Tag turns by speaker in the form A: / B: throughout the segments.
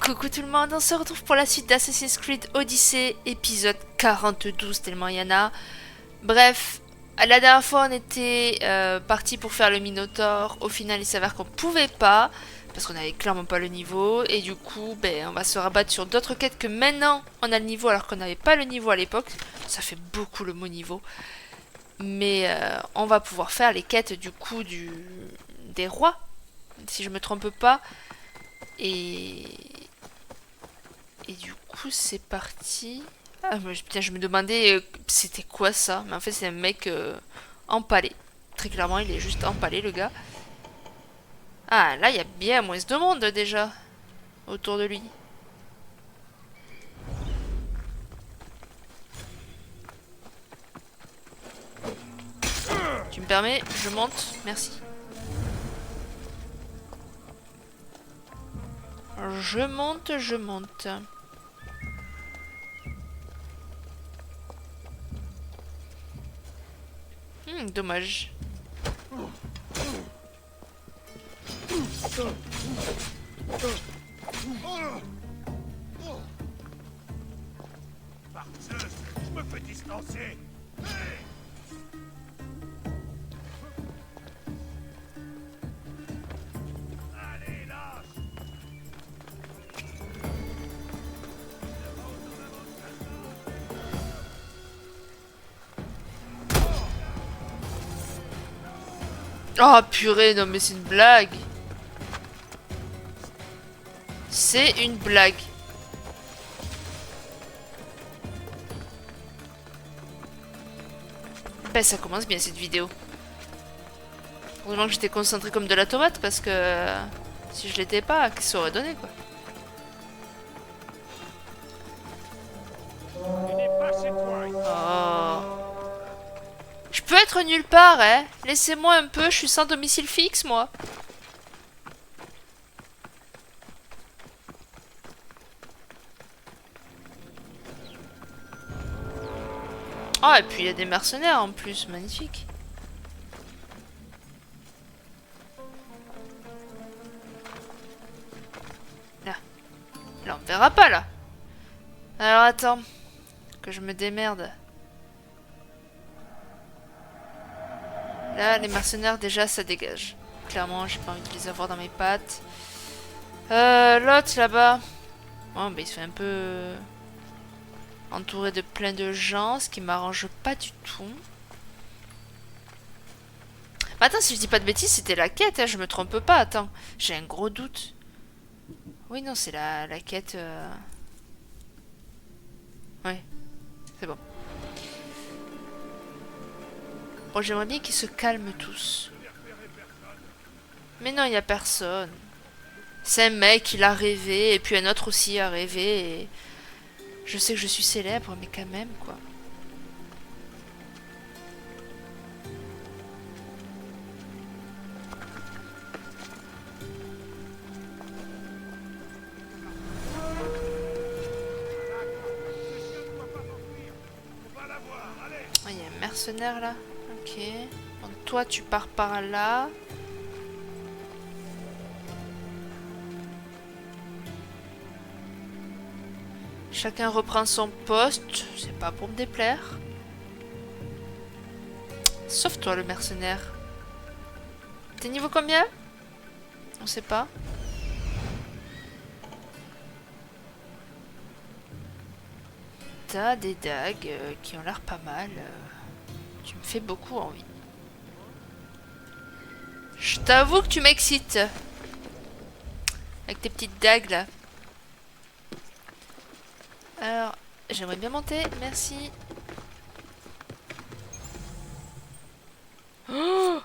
A: Coucou tout le monde, on se retrouve pour la suite d'Assassin's Creed Odyssey, épisode 42, tellement il y en a. Bref, la dernière fois on était parti pour faire le Minotaur, au final il s'avère qu'on pouvait pas, parce qu'on avait clairement pas le niveau, et du coup on va se rabattre sur d'autres quêtes que maintenant on a le niveau alors qu'on n'avait pas le niveau à l'époque. Ça fait beaucoup le mot niveau. Mais on va pouvoir faire les quêtes du coup des rois, si je me trompe pas. Et du coup, c'est parti. Ah, putain, je me demandais c'était quoi ça. Mais en fait, c'est un mec empalé. Très clairement, il est juste empalé, le gars. Ah, là, il y a bien moins de monde déjà autour de lui. Tu me permets? Je monte. Merci. Je monte, je monte. Dommage.
B: Farceuse, je me fais distancer. Allez, lâche.
A: Oh purée, non mais c'est une blague. C'est une blague. Ben, ça commence bien cette vidéo. Heureusement que j'étais concentré comme de la tomate parce que si je l'étais pas, qu'est-ce que ça aurait donné quoi?
B: Il n'est pas chez toi.
A: Oh. Je peux être nulle part, hein? Laissez-moi un peu, je suis sans domicile fixe moi. Oh, et puis il y a des mercenaires en plus, magnifique. Là. Là, on verra pas là. Alors attends, que je me démerde. Là, les mercenaires, déjà, ça dégage. Clairement, j'ai pas envie de les avoir dans mes pattes. L'autre, là-bas. Bon, il se fait un peu entouré de plein de gens, ce qui m'arrange pas du tout. Mais attends, si je dis pas de bêtises, c'était la quête, hein, je me trompe pas, attends. J'ai un gros doute. Oui, non, c'est la quête... Ouais, c'est bon. Bon, j'aimerais bien qu'ils se calment tous. Mais non, il y a personne. C'est un mec, il a rêvé, et puis un autre aussi a rêvé, et... Je sais que je suis célèbre, mais quand même, quoi. Ah, il y a un mercenaire, là. Ok. Donc, toi, tu pars par là. Chacun reprend son poste. C'est pas pour me déplaire. Sauf toi, le mercenaire. T'es niveau combien? On sait pas. T'as des dagues qui ont l'air pas mal. Tu me fais beaucoup envie. Je t'avoue que tu m'excites. Avec tes petites dagues là. Alors, j'aimerais bien monter, merci. Oh,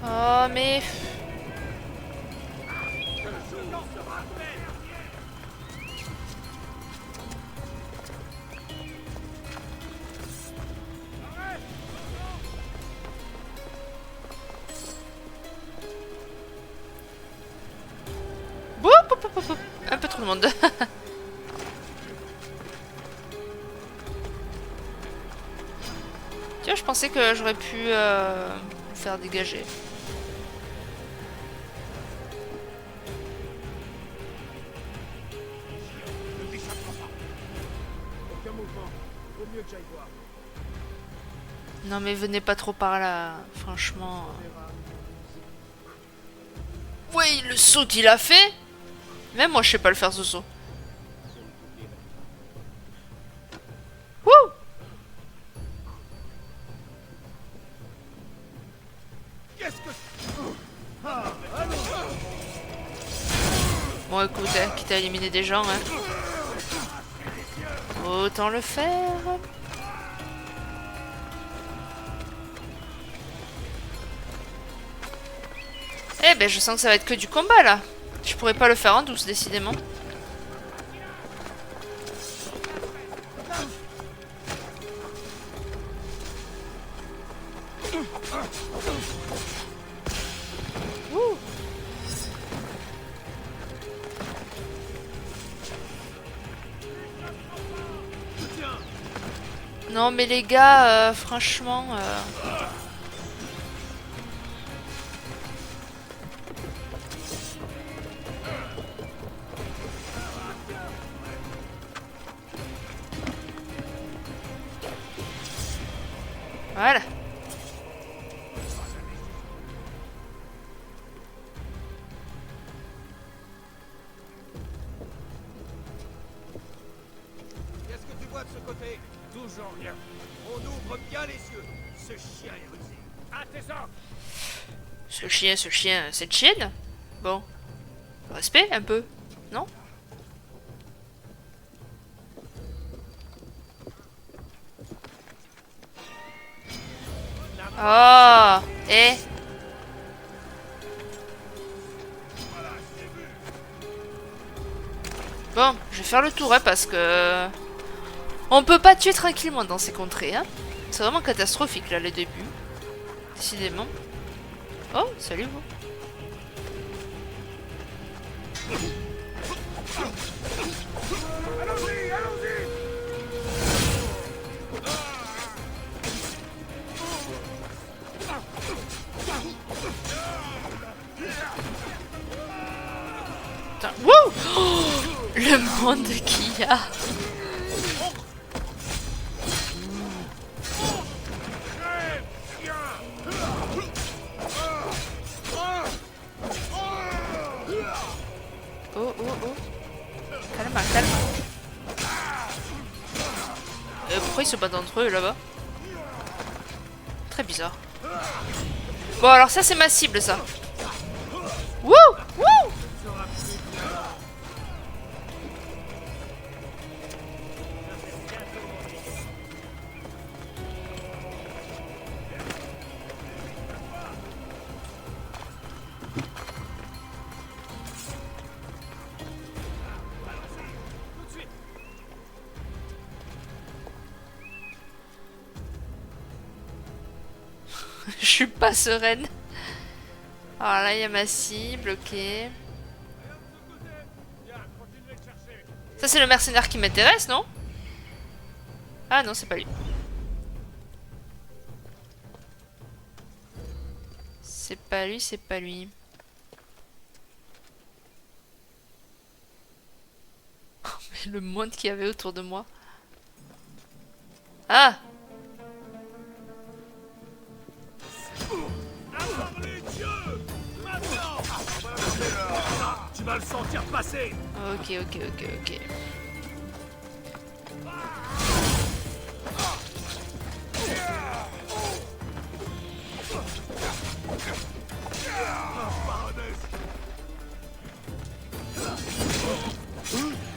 A: Oh mais... Boum, boum, boum, boum, boum. Un peu trop de monde. Tiens, je pensais que j'aurais pu me faire dégager.
B: Ne t'échapperons pas.
C: Aucun mouvement. Vaut mieux que j'aille voir.
A: Non mais venez pas trop par là, franchement. Oui, le saut qu'il a fait. Même moi je sais pas le faire ce saut. Wouh!
B: Qu'est-ce que...
A: Bon écoute, hein, quitte à éliminer des gens, hein. Autant le faire. Eh ben je sens que ça va être que du combat là. Je pourrais pas le faire en douce décidément. Ouh. Non mais les gars, franchement... Voilà.
C: Qu'est-ce que tu vois de ce côté?
B: Toujours rien.
C: On ouvre bien les yeux. Ce chien est rusé.
B: À tes ordres.
A: Ce chien, cette chienne? Bon. Respect un peu, non? Oh! Eh? Bon, je vais faire le tour, hein, parce que... On peut pas tuer tranquillement dans ces contrées, hein. C'est vraiment catastrophique, là, les débuts. Décidément. Oh, salut, vous.
B: Allons-y, allons-y.
A: Putain, wouh! Oh, le monde qu'il y a. Oh, oh, oh. Calme, calme. Pourquoi ils se battent entre eux là-bas? Très bizarre. Bon, alors ça, c'est ma cible, ça. Wouh! Wouh! Je suis pas sereine. Alors là, il y a ma cible, ok. Ça, c'est le mercenaire qui m'intéresse, non? Ah non, c'est pas lui. C'est pas lui, c'est pas lui. Mais le monde qu'il y avait autour de moi. Ah!
B: Avant les dieux. Maintenant. Tu vas le sentir passer.
A: Ok, ok, ok, ok.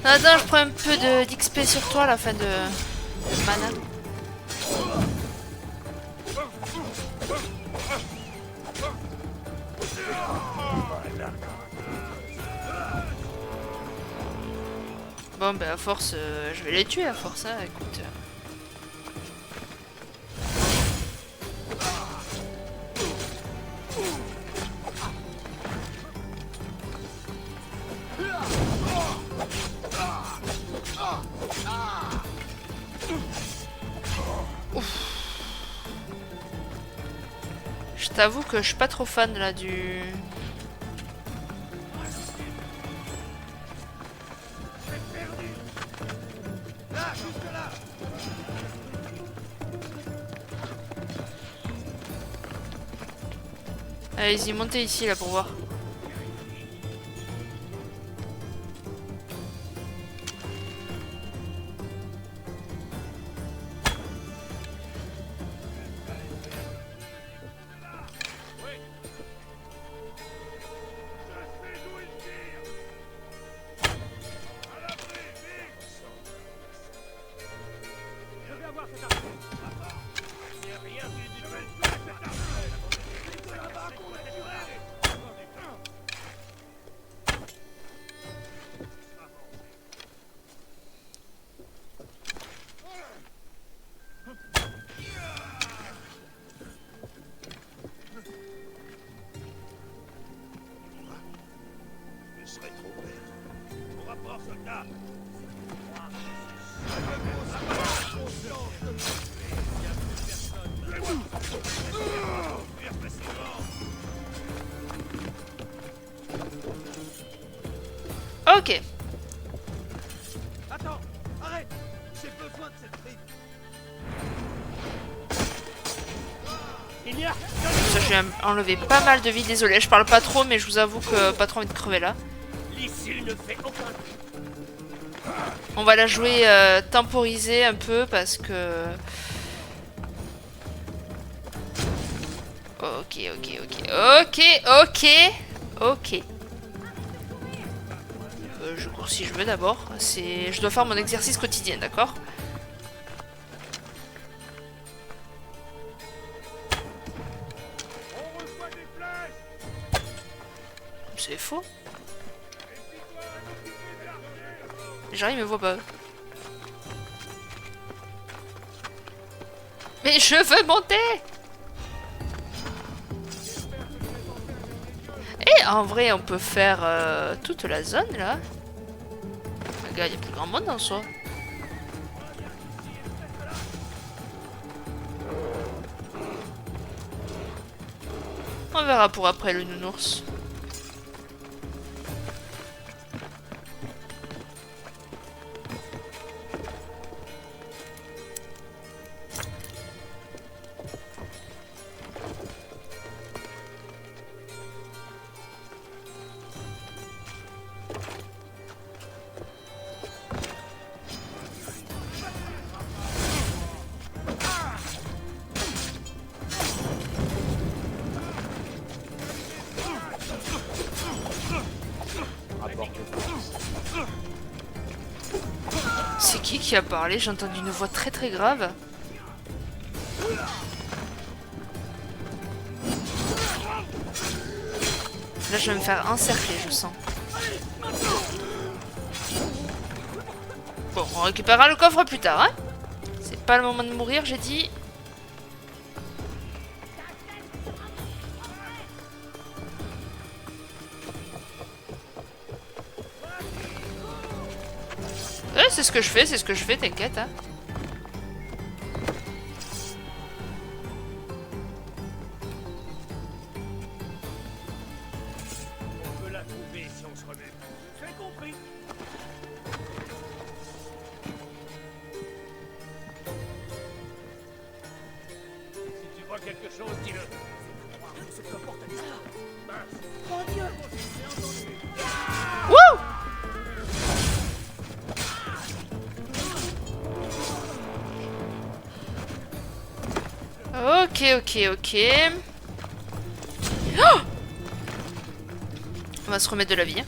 A: Attends, je prends un peu d'XP sur toi, la fin de mana. Bon, bah à force, je vais les tuer à force, hein, écoute. Je t'avoue que je suis pas trop fan là du... Allez-y, montez ici là pour voir. Ok.
C: Attends, arrête. J'ai besoin de cette brique.
B: Il y a...
A: Ça, j'ai enlevé pas mal de vie, désolé, je parle pas trop, mais je vous avoue que pas trop envie de crever là.
B: L'issue ne fait aucun...
A: On va la jouer temporisée un peu parce que... Ok, ok, ok, ok, ok, ok. Je cours si je veux d'abord. Je dois faire mon exercice quotidien, d'accord? C'est faux. Genre, il me voit pas. Mais je veux monter! Et en vrai, on peut faire toute la zone là. Regarde, il y a plus grand monde en soi. On verra pour après le nounours. C'est qui a parlé? J'ai entendu une voix très très grave. Là, je vais me faire encercler, je sens. Bon, on récupérera le coffre plus tard, hein? C'est pas le moment de mourir, j'ai dit. Ouais, c'est ce que je fais, t'inquiète, hein.
B: On peut la trouver si on se remet. J'ai compris. Si tu vois quelque chose, dis-le.
A: Wouh! Ok, ok, ok. Oh! On va se remettre de la vie.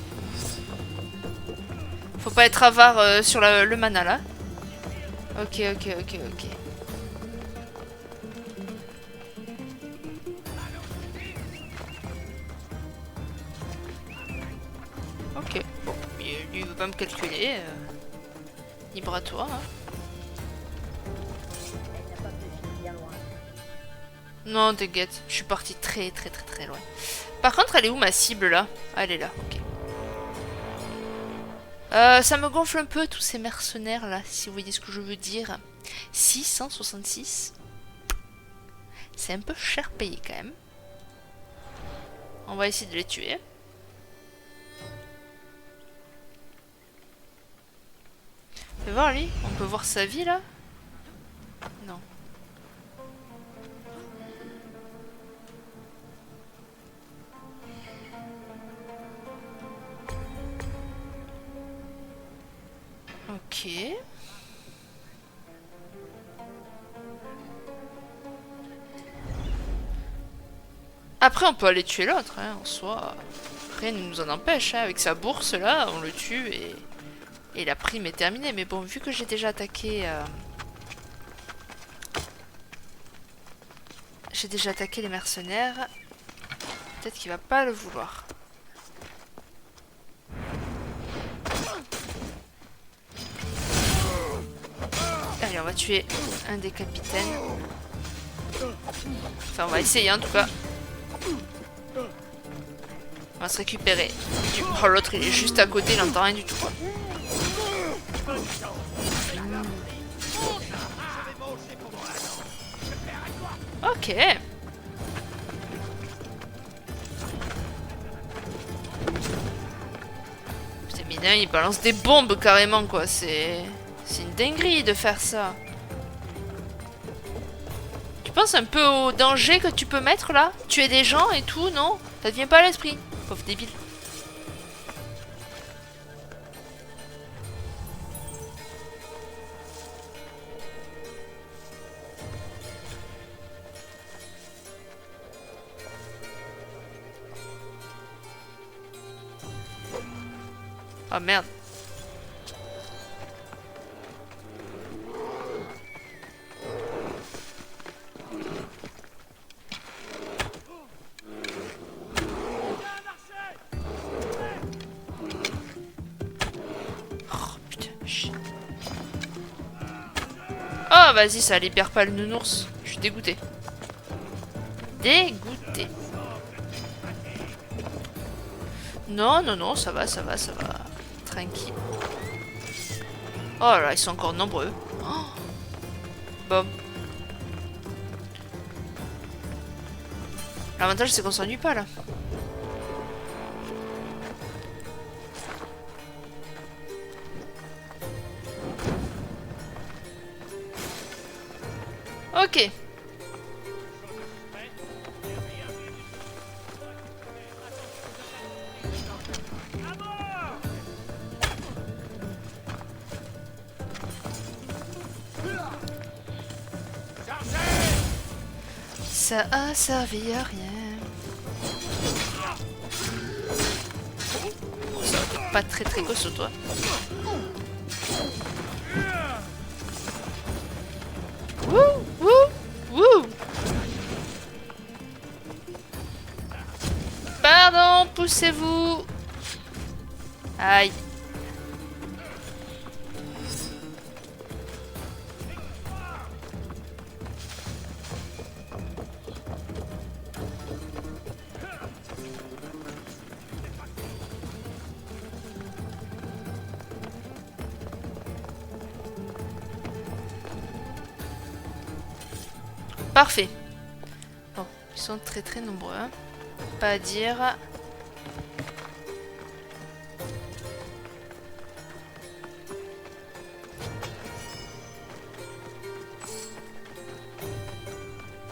A: Faut pas être avare sur le mana là. Ok, ok, ok, ok. Ok, bon, lui veut pas me calculer. Libre à toi. Hein. Non, t'inquiète, je suis partie très loin. Par contre, elle est où ma cible là? Ah, elle est là, ok. Ça me gonfle un peu tous ces mercenaires là, si vous voyez ce que je veux dire. 666. C'est un peu cher payé quand même. On va essayer de les tuer. Fais voir lui, on peut voir sa vie là? Non. Ok. Après, on peut aller tuer l'autre, hein, en soi. Rien ne nous en empêche, hein. Avec sa bourse là, on le tue et la prime est terminée. Mais bon, vu que j'ai déjà attaqué... J'ai déjà attaqué les mercenaires. Peut-être qu'il va pas le vouloir. Allez, on va tuer un des capitaines. Enfin, on va essayer en tout cas. On va se récupérer. Oh, l'autre il est juste à côté, il entend rien du tout. Quoi. Ok. Putain, Mina, il balance des bombes carrément quoi. C'est une dinguerie de faire ça. Tu penses un peu au danger que tu peux mettre là? Tuer des gens et tout, non? Ça te vient pas à l'esprit? Pauvre débile. Oh merde. Oh putain, chien. Oh vas-y, ça libère pas le nounours. Je suis dégoûté. Dégoûté. Non, non, non, ça va, ça va, ça va. Tranquille. Oh là, ils sont encore nombreux. Oh. Bon. L'avantage, c'est qu'on s'ennuie pas, là. Ok. Ça a servi à rien. Bon, ça va pas très costaud, toi. Wouh, wouh, wouh. Pardon, poussez-vous. Aïe. Parfait. Bon, ils sont très nombreux. Hein. Pas à dire.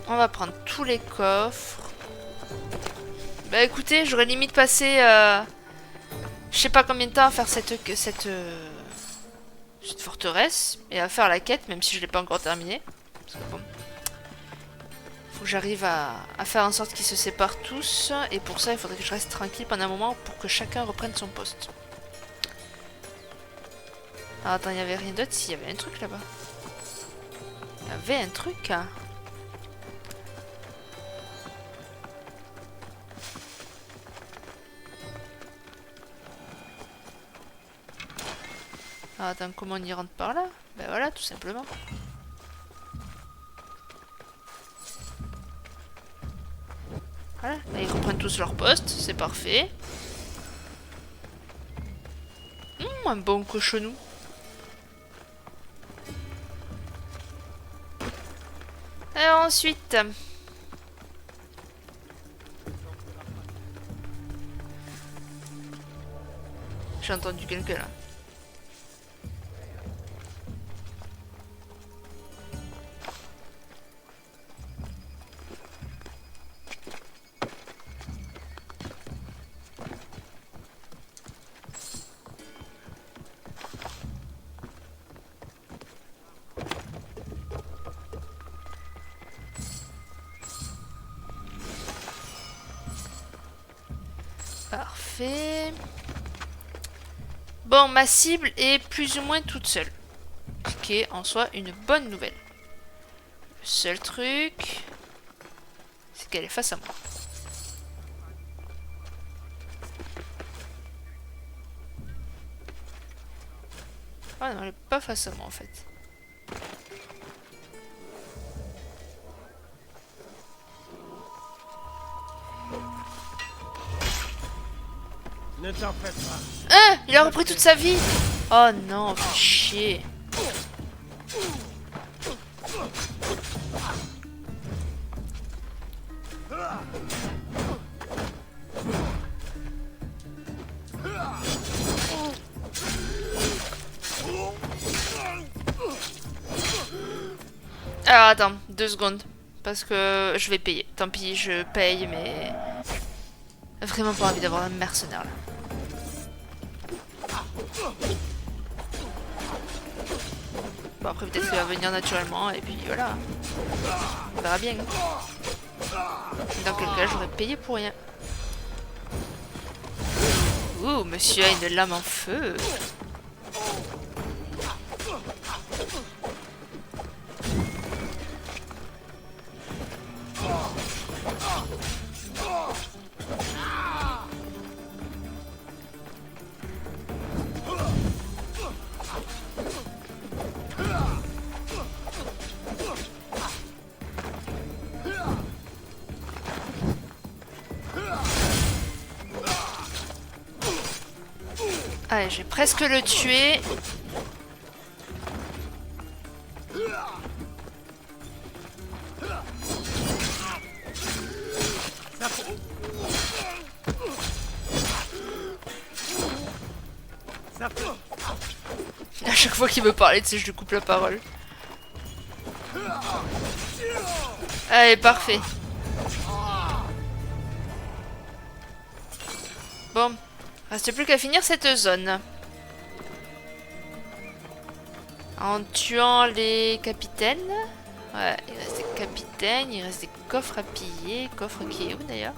A: On va prendre tous les coffres. Bah écoutez, j'aurais limite passé je sais pas combien de temps à faire cette forteresse et à faire la quête, même si je l'ai pas encore terminée. Parce que bon, faut que j'arrive à faire en sorte qu'ils se séparent tous. Et pour ça, il faudrait que je reste tranquille pendant un moment pour que chacun reprenne son poste. Alors attends, il y avait rien d'autre? Si, il y avait un truc là-bas. Il y avait un truc. Hein. Ah, attends, comment on y rentre par là? Ben voilà, tout simplement. Voilà, là, ils reprennent tous leur poste, c'est parfait. Un bon cochonou. Alors ensuite... J'ai entendu quelqu'un là. Parfait. Bon, ma cible est plus ou moins toute seule. Ce qui est en soi une bonne nouvelle. Le seul truc, c'est qu'elle est face à moi. Ah non, elle est pas face à moi en fait.
C: Ne t'en fais pas.
A: Hein? Il a repris toute sa vie. Oh non, fais chier. Alors attends, 2 secondes. Parce que je vais payer. Tant pis, je paye, mais... Vraiment pas envie d'avoir un mercenaire là. Bon après peut-être qu'il va venir naturellement et puis voilà. On verra bien. Dans quel cas j'aurais payé pour rien. Ouh, monsieur a une lame en feu. Allez, j'ai presque le tué. À chaque fois qu'il veut parler, tu sais, je lui coupe la parole. Allez, parfait. Bon, reste plus qu'à finir cette zone. En tuant les capitaines. Ouais, il reste des capitaines, il reste des coffres à piller. Coffre qui est où d'ailleurs?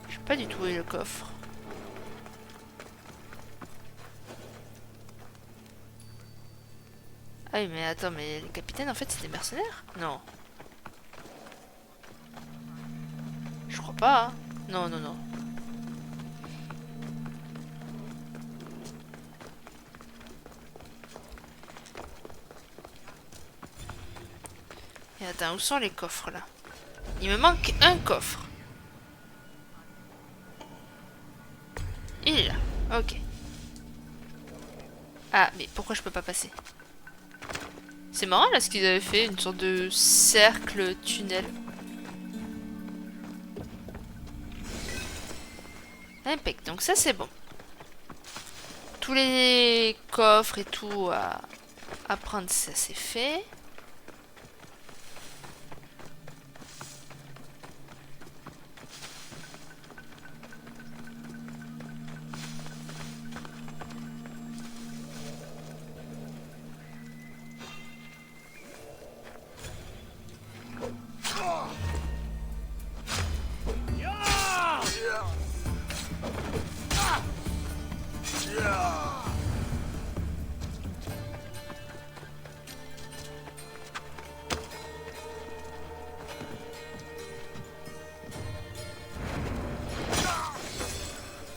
A: Je sais pas du tout où est le coffre. Ah oui, mais attends, mais les capitaines en fait c'est des mercenaires? Non. Je crois pas, hein. Non, non, non. Et attends, où sont les coffres là? Il me manque un coffre. Il est là, ok. Ah, mais pourquoi je peux pas passer? C'est marrant là ce qu'ils avaient fait, une sorte de cercle tunnel. Impec, donc ça c'est bon. Tous les coffres et tout à prendre, ça c'est fait.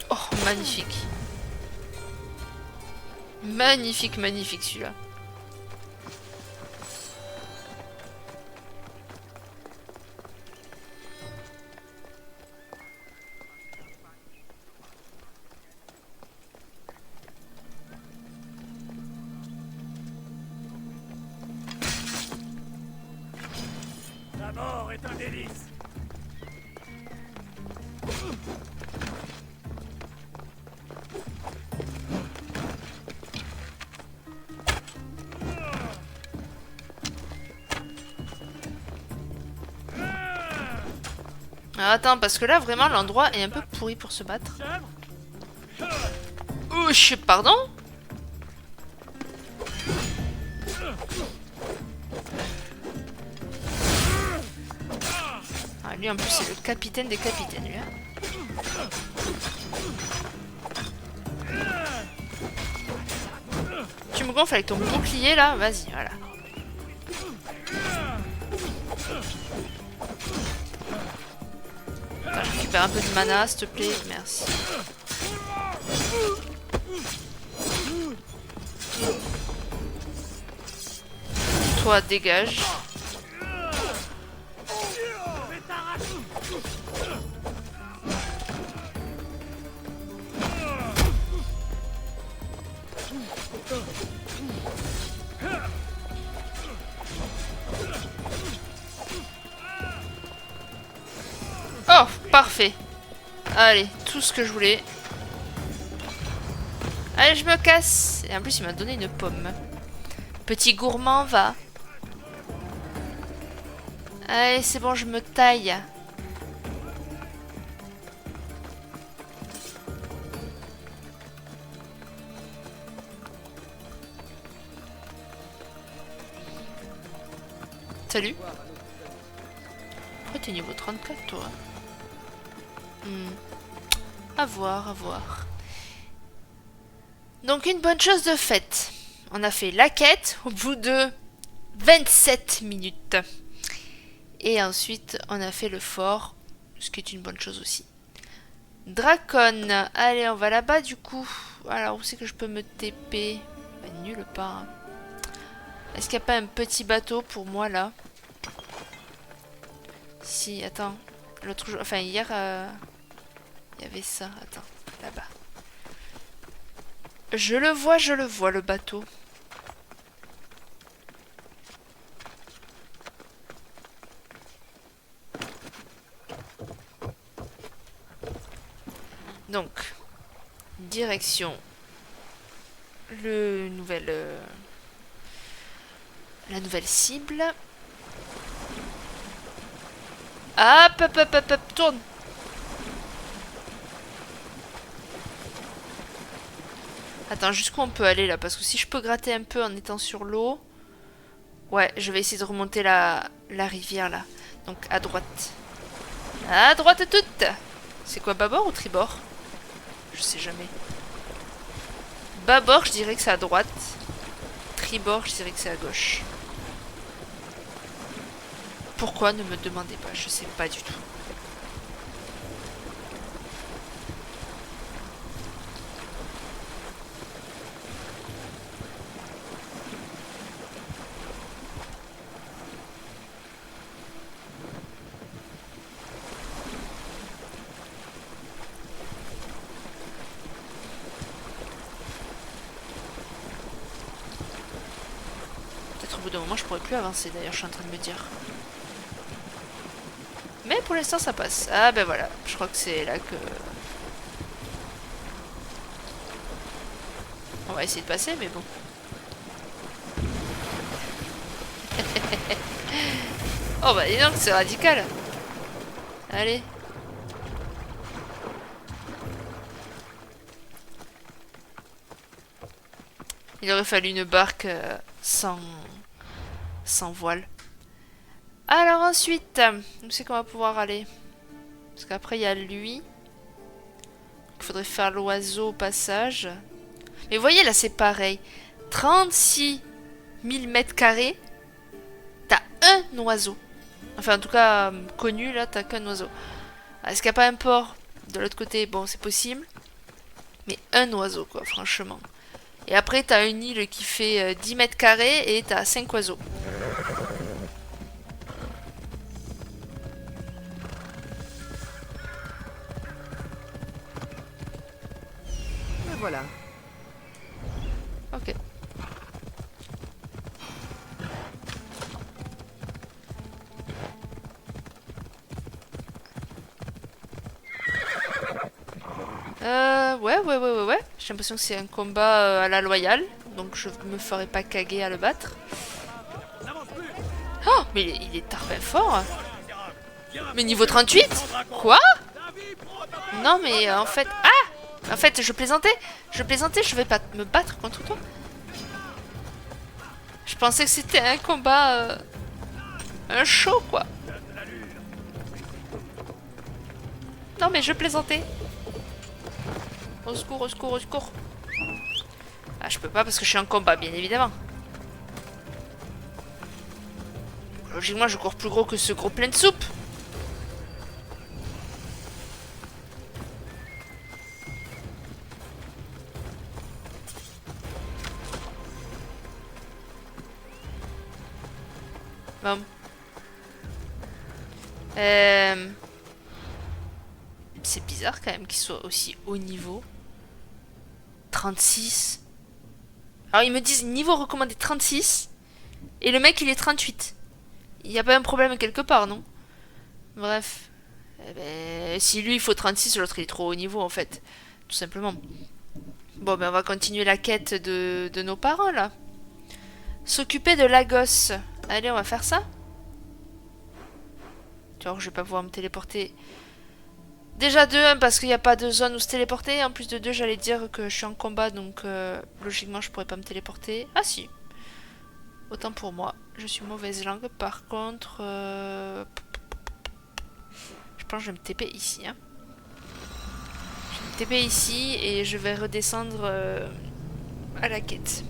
A: Oh, magnifique. Magnifique, magnifique celui-là.
B: La mort est un délice.
A: Alors attends, parce que là, vraiment, l'endroit est un peu pourri pour se battre. Ouch, pardon? Ah, lui, en plus, c'est le capitaine des capitaines, lui. Hein. Tu me gonfles avec ton bouclier, là? Vas-y, voilà. Attends, je récupère un peu de mana, s'il te plaît. Merci. Toi, dégage. Oh, parfait. Allez, tout ce que je voulais. Allez, je me casse. Et en plus, il m'a donné une pomme. Petit gourmand, va. Allez, c'est bon, je me taille. Salut. Pourquoi t'es niveau 34, toi? À voir, à voir. Donc, une bonne chose de faite. On a fait la quête au bout de 27 minutes. Et ensuite, on a fait le fort, ce qui est une bonne chose aussi. Dracon. Allez, on va là-bas, du coup. Alors, où c'est que je peux me TP? Bah, nulle part. Est-ce qu'il n'y a pas un petit bateau pour moi, là? Si, attends. L'autre jour... Enfin, hier... il y avait ça. Attends, là-bas. Je le vois, le bateau. Donc, direction la nouvelle cible. Hop, hop, hop, hop, hop, tourne. Attends, jusqu'où on peut aller là? Parce que si je peux gratter un peu en étant sur l'eau... Ouais, je vais essayer de remonter la rivière là. Donc à droite. À droite toute. C'est quoi, bâbord ou tribord? Je sais jamais. Bâbord, je dirais que c'est à droite. Tribord, je dirais que c'est à gauche. Pourquoi? Ne me demandez pas, je sais pas du tout. Peut-être au bout d'un moment je pourrais plus avancer d'ailleurs, je suis en train de me dire. Mais pour l'instant ça passe. Ah ben voilà, je crois que c'est là que... On va essayer de passer mais bon. Oh bah dis donc, c'est radical. Allez. Il aurait fallu une barque sans voile. Alors ensuite, où c'est qu'on va pouvoir aller? Parce qu'après il y a lui. Il faudrait faire l'oiseau au passage. Mais vous voyez là c'est pareil. 36 000 mètres carrés. T'as un oiseau. Enfin en tout cas connu là t'as qu'un oiseau. Est-ce qu'il n'y a pas un port de l'autre côté? Bon c'est possible. Mais un oiseau quoi franchement. Et après, t'as une île qui fait 10 mètres carrés et t'as 5 oiseaux.
D: Et voilà.
A: Ok. Ouais. J'ai l'impression que c'est un combat à la loyale. Donc je me ferai pas caguer à le battre. Oh, mais il est tarpin fort. Mais niveau 38? Quoi? Non, mais en fait... Ah! En fait, je plaisantais. Je vais pas me battre contre toi. Je pensais que c'était un combat... un show, quoi. Non, mais je plaisantais. Au secours, au secours, au secours. Ah, je peux pas parce que je suis en combat, bien évidemment. Logiquement, je cours plus gros que ce gros plein de soupe. Bon. C'est bizarre quand même qu'il soit aussi haut niveau. 36. Alors ils me disent niveau recommandé 36. Et le mec il est 38. Il n'y a pas un problème quelque part, non? Bref. Eh ben, si lui il faut 36, l'autre il est trop haut niveau en fait. Tout simplement. Bon ben on va continuer la quête de nos parents là. S'occuper de Lagos. Allez, on va faire ça. Tu vois, je vais pas pouvoir me téléporter. Déjà de 1 parce qu'il n'y a pas de zone où se téléporter. En plus de 2, j'allais dire que je suis en combat, donc logiquement je pourrais pas me téléporter. Ah si. Autant pour moi. Je suis mauvaise langue. Par contre, je pense que je vais me TP ici. Hein. Je vais me TP ici et je vais redescendre à la quête.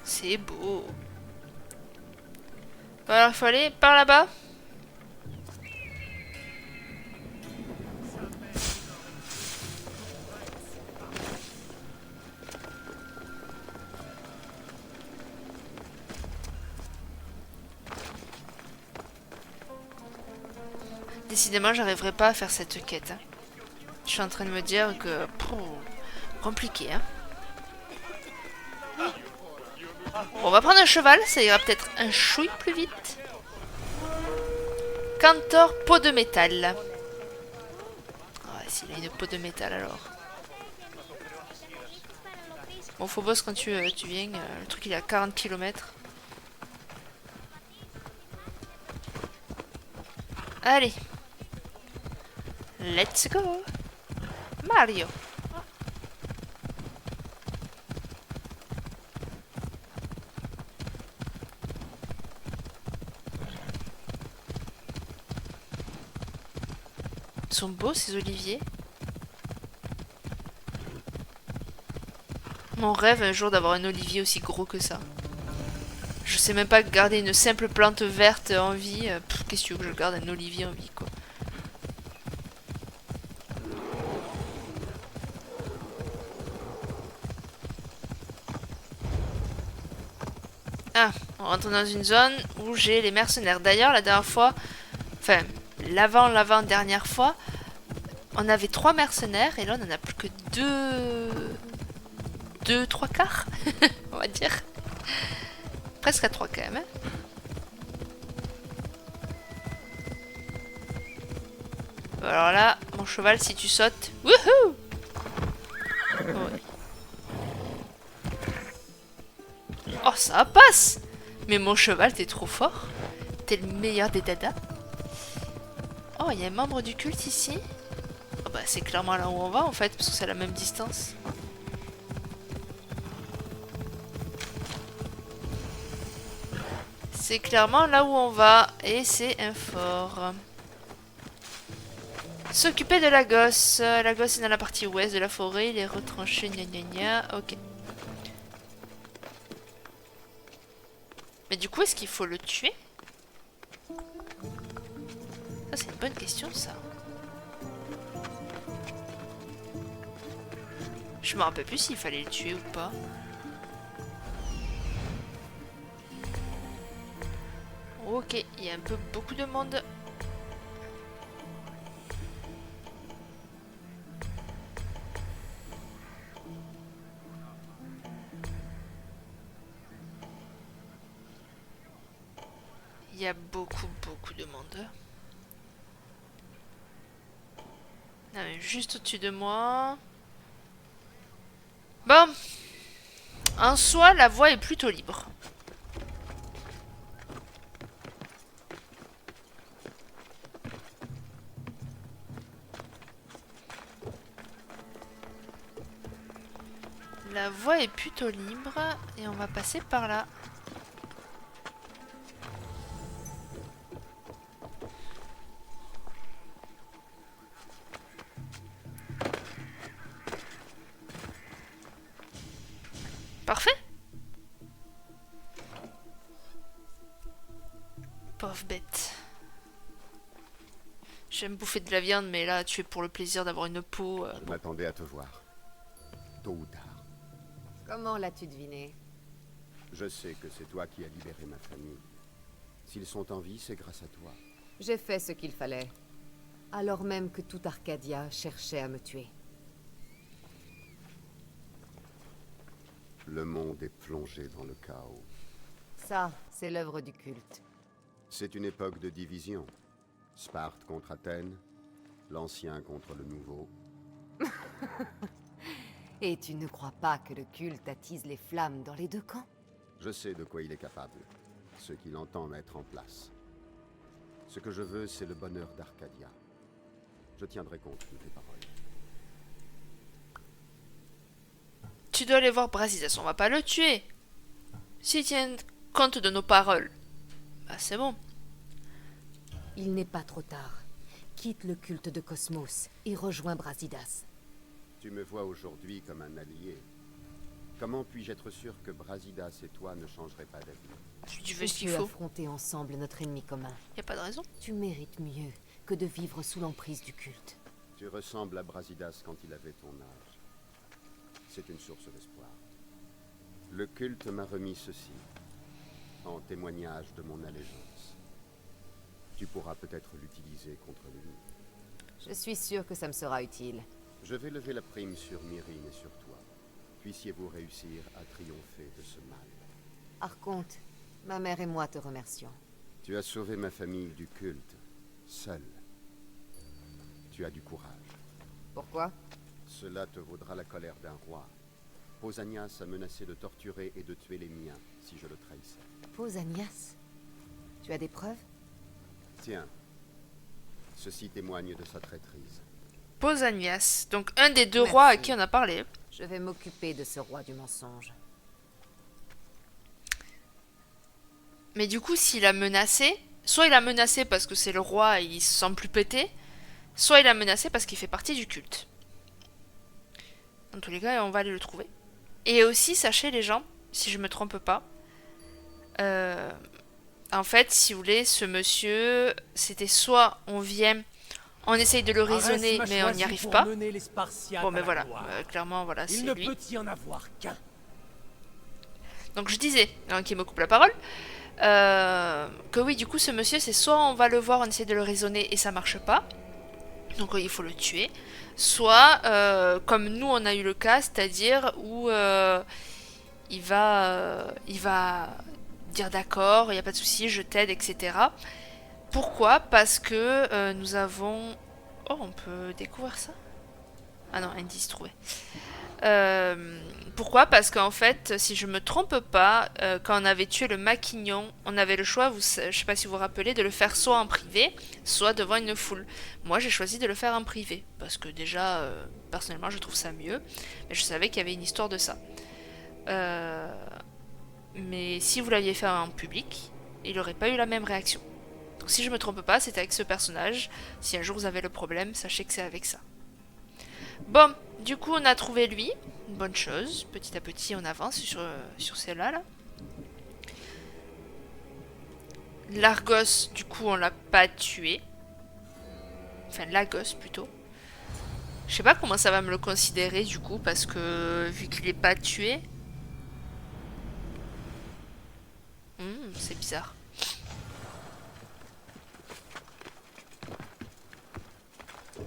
A: C'est beau. Alors, il faut aller par là-bas. Décidément, j'arriverai pas à faire cette quête. Hein. Je suis en train de me dire que... compliqué, hein. Bon, on va prendre un cheval, ça ira peut-être un chouille plus vite. Cantor, peau de métal. Ah, s'il a une peau de métal alors. Bon, Phobos, quand tu viens, le truc il est à 40 km. Allez. Let's go. Mario. Ils sont beaux ces oliviers. Mon rêve un jour d'avoir un olivier aussi gros que ça. Je sais même pas garder une simple plante verte en vie. Qu'est-ce que tu veux que je garde un olivier en vie quoi. Ah, on rentre dans une zone où j'ai les mercenaires. D'ailleurs, la dernière fois, enfin, l'avant-dernière fois, on avait 3 mercenaires et là on en a plus que 3 quarts, on va dire. Presque à 3 quand même. Hein. Alors là, mon cheval, si tu sautes, wouhou! Ouais. Oh, ça passe! Mais mon cheval, t'es trop fort. T'es le meilleur des dadas. Oh, il y a un membre du culte ici. Oh, bah, c'est clairement là où on va en fait, parce que c'est à la même distance. C'est clairement là où on va. Et c'est un fort. S'occuper de Lagos. Lagos est dans la partie ouest de la forêt. Il est retranché. Gna gna gna. Ok. Mais du coup, est-ce qu'il faut le tuer? Ça, c'est une bonne question, ça. Je me rappelle plus s'il fallait le tuer ou pas. Ok, il y a un peu beaucoup de monde. Il y a beaucoup de monde. Non mais juste au-dessus de moi. Bon. En soi, la voie est plutôt libre. La voie est plutôt libre et on va passer par là. Parfait. Pauvre bête. J'aime bouffer de la viande, mais là, tu es pour le plaisir d'avoir une peau.
E: Je m'attendais à te voir. Tôt ou tard.
D: Comment l'as-tu deviné?
E: Je sais que c'est toi qui as libéré ma famille. S'ils sont en vie, c'est grâce à toi.
D: J'ai fait ce qu'il fallait. Alors même que toute Arcadia cherchait à me tuer.
E: Le monde est plongé dans le chaos.
D: Ça, c'est l'œuvre du culte.
E: C'est une époque de division. Sparte contre Athènes, l'ancien contre le nouveau.
D: Et tu ne crois pas que le culte attise les flammes dans les deux camps?
E: Je sais de quoi il est capable, ce qu'il entend mettre en place. Ce que je veux, c'est le bonheur d'Arcadia. Je tiendrai compte de tes paroles.
A: Tu dois aller voir Brasidas, on va pas le tuer. S'ils tiennent compte de nos paroles, bah c'est bon.
D: Il n'est pas trop tard. Quitte le culte de Cosmos et rejoins Brasidas.
E: Tu me vois aujourd'hui comme un allié. Comment puis-je être sûr que Brasidas et toi ne changeraient pas d'avis?
A: Tu veux ce qu'il
D: On peut
A: faut.
D: affronter ensemble notre ennemi commun.
A: Y a pas de raison.
D: Tu mérites mieux que de vivre sous l'emprise du culte.
E: Tu ressembles à Brasidas quand il avait ton âge. C'est une source d'espoir. Le culte m'a remis ceci, en témoignage de mon allégeance. Tu pourras peut-être l'utiliser contre lui.
D: Je suis sûr que ça me sera utile.
E: Je vais lever la prime sur Myrrine et sur toi. Puissiez-vous réussir à triompher de ce mal.
D: Archonte, ma mère et moi te remercions.
E: Tu as sauvé ma famille du culte, seul. Tu as du courage.
D: Pourquoi?
E: Cela te vaudra la colère d'un roi. Pausanias a menacé de torturer et de tuer les miens si je le trahissais.
D: Pausanias? Tu as des preuves?
E: Tiens, ceci témoigne de sa traîtrise.
A: Pausanias, donc un des deux
D: Merci.
A: rois à qui on a parlé.
D: Je vais m'occuper de ce roi du mensonge.
A: Mais du coup, s'il a menacé, soit il a menacé parce que c'est le roi et il se sent plus pété, soit il a menacé parce qu'il fait partie du culte. Dans tous les cas, on va aller le trouver. Et aussi, sachez les gens, si je me trompe pas, en fait, si vous voulez, ce monsieur, c'était soit on vient, on essaye de le raisonner,
B: Arès m'a
A: mais on n'y
B: choisi
A: arrive
B: pour
A: pas.
B: mener les Spartiates
A: Bon,
B: à
A: mais
B: la
A: voilà,
B: gloire.
A: clairement, voilà, c'est
B: Il ne
A: lui.
B: peut y en avoir qu'un.
A: Donc je disais, hein, qui me coupe la parole, que oui, du coup, ce monsieur, c'est soit on va le voir, on essaie de le raisonner et ça marche pas, donc il faut le tuer, soit comme nous on a eu le cas, c'est-à-dire où il va dire d'accord, il n'y a pas de souci, je t'aide, etc. Pourquoi? Parce que nous avons... Oh, on peut découvrir ça? Ah non, indice trouvé. Pourquoi? Parce qu'en fait, si je me trompe pas, quand on avait tué le Maquignon, on avait le choix, je sais pas si vous vous rappelez, de le faire soit en privé, soit devant une foule. Moi, j'ai choisi de le faire en privé, parce que déjà, personnellement, je trouve ça mieux, mais je savais qu'il y avait une histoire de ça. Mais si vous l'aviez fait en public, il n'aurait pas eu la même réaction. Donc si je me trompe pas, c'était avec ce personnage. Si un jour vous avez le problème, sachez que c'est avec ça. Bon, du coup on a trouvé lui, une bonne chose. Petit à petit on avance sur celle-là. Là. L'Argos, du coup, on l'a pas tué. Enfin, Lagos, plutôt. Je sais pas comment ça va me le considérer, du coup, parce que vu qu'il est pas tué... c'est bizarre.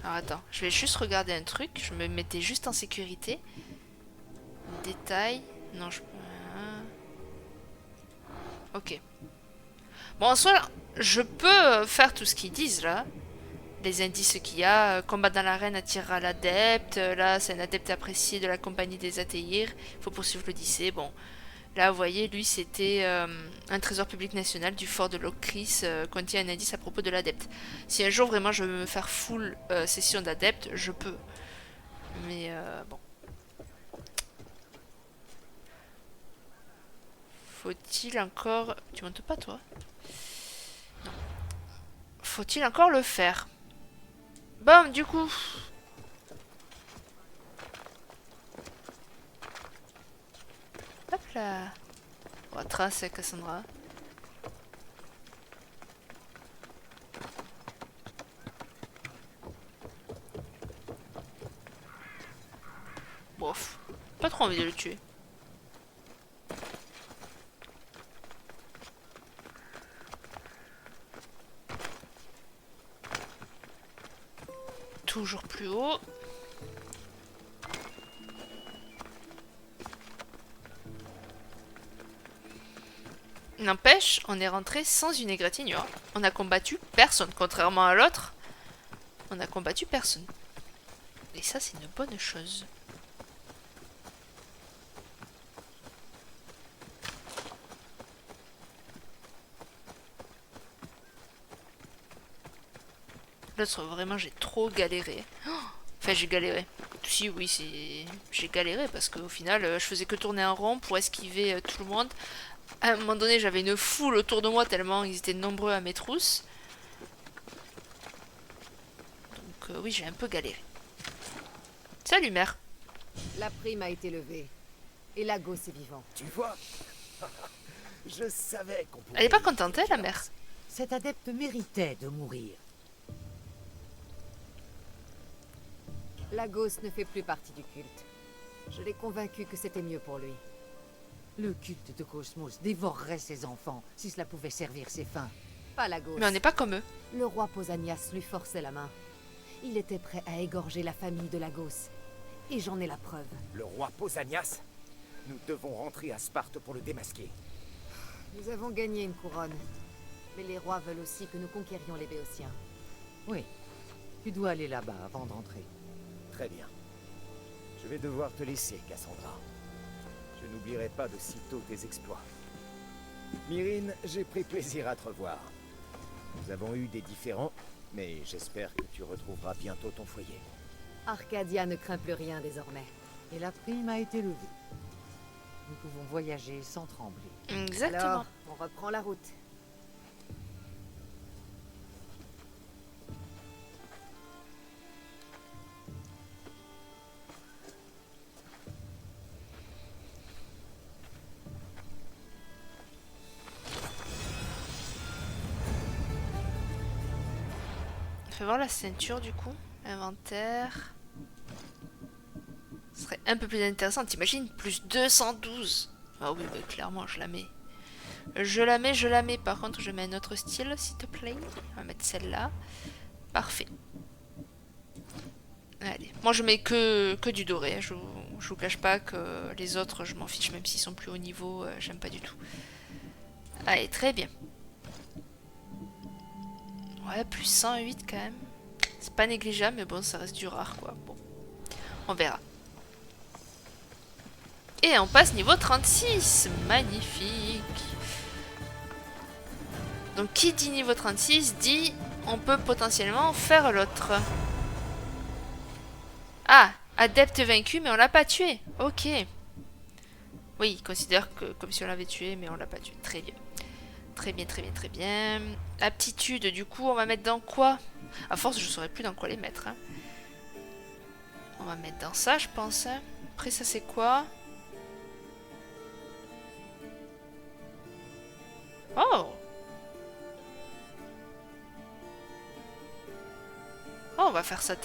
A: Alors attends, je vais juste regarder un truc. Je me mettais juste en sécurité. Détail. Non, je... Ok. Bon, en soi, je peux faire tout ce qu'ils disent, là. Les indices qu'il y a. Combat dans l'arène attirera l'adepte. Là, c'est un adepte apprécié de la compagnie des Athéirs. Il faut poursuivre l'Odyssée. Bon. Là, vous voyez, lui, c'était un trésor public national du fort de Locris contient un indice à propos de l'adepte. Si un jour, vraiment, je veux me faire full session d'adepte, je peux. Mais, bon. Faut-il encore... Tu montes pas, toi? Non. Faut-il encore le faire? Bon, du coup... Hop là. On va tracer Cassandra. Bof. Pas trop envie de le tuer. Toujours plus haut. N'empêche, on est rentré sans une égratignure. On a combattu personne. Contrairement à l'autre, on a combattu personne. Et ça, c'est une bonne chose. L'autre, vraiment, j'ai trop galéré. Enfin, j'ai galéré. Si, oui, c'est... J'ai galéré parce qu'au final, je faisais que tourner en rond pour esquiver tout le monde. À un moment donné, j'avais une foule autour de moi tellement ils étaient nombreux à mes trousses. Donc oui, j'ai un peu galéré. Salut, mère.
D: La prime a été levée. Et Lagos est vivant.
C: Tu vois? Je savais qu'on pouvait...
A: Elle est pas contente, elle, la mère?
F: Cet adepte méritait de mourir.
D: Lagos ne fait plus partie du culte. Je l'ai convaincu que c'était mieux pour lui.
F: Le culte de Cosmos dévorerait ses enfants si cela pouvait servir ses fins.
D: Pas Lagos.
A: Mais on n'est pas comme eux.
D: Le roi Pausanias lui forçait la main. Il était prêt à égorger la famille de Lagos. Et j'en ai la preuve.
C: Le roi Pausanias? Nous devons rentrer à Sparte pour le démasquer.
D: Nous avons gagné une couronne. Mais les rois veulent aussi que nous conquérions les Béotiens.
F: Oui. Tu dois aller là-bas avant d'entrer.
C: Très bien. Je vais devoir te laisser, Cassandra. Je n'oublierai pas de sitôt tes exploits. Myrrine, j'ai pris plaisir à te revoir. Nous avons eu des différends, mais j'espère que tu retrouveras bientôt ton foyer.
D: Arcadia ne craint plus rien désormais.
F: Et la prime a été levée. Nous pouvons voyager sans trembler.
A: Exactement.
D: Alors, on reprend la route.
A: Fais voir la ceinture du coup. Inventaire. Ce serait un peu plus intéressant. T'imagines? Plus 212. Ah oui, bah, clairement, je la mets. Je la mets. Par contre, je mets un autre style, s'il te plaît. On va mettre celle-là. Parfait. Allez. Moi, je mets que du doré. Je vous cache pas que les autres, je m'en fiche. Même s'ils sont plus haut niveau, j'aime pas du tout. Allez, très bien. Ouais, plus 108 quand même. C'est pas négligeable, mais bon, ça reste du rare, quoi. Bon, on verra. Et on passe niveau 36. Magnifique. Donc, qui dit niveau 36 dit on peut potentiellement faire l'autre. Ah, adepte vaincu, mais on l'a pas tué. Ok. Oui, il considère que comme si on l'avait tué, mais on l'a pas tué. Très bien. Très bien, très bien, très bien. Aptitude, du coup, on va mettre dans quoi? À force, je saurais plus dans quoi les mettre. Hein. On va mettre dans ça, je pense. Hein. Après, ça, c'est quoi? Oh! on va faire ça.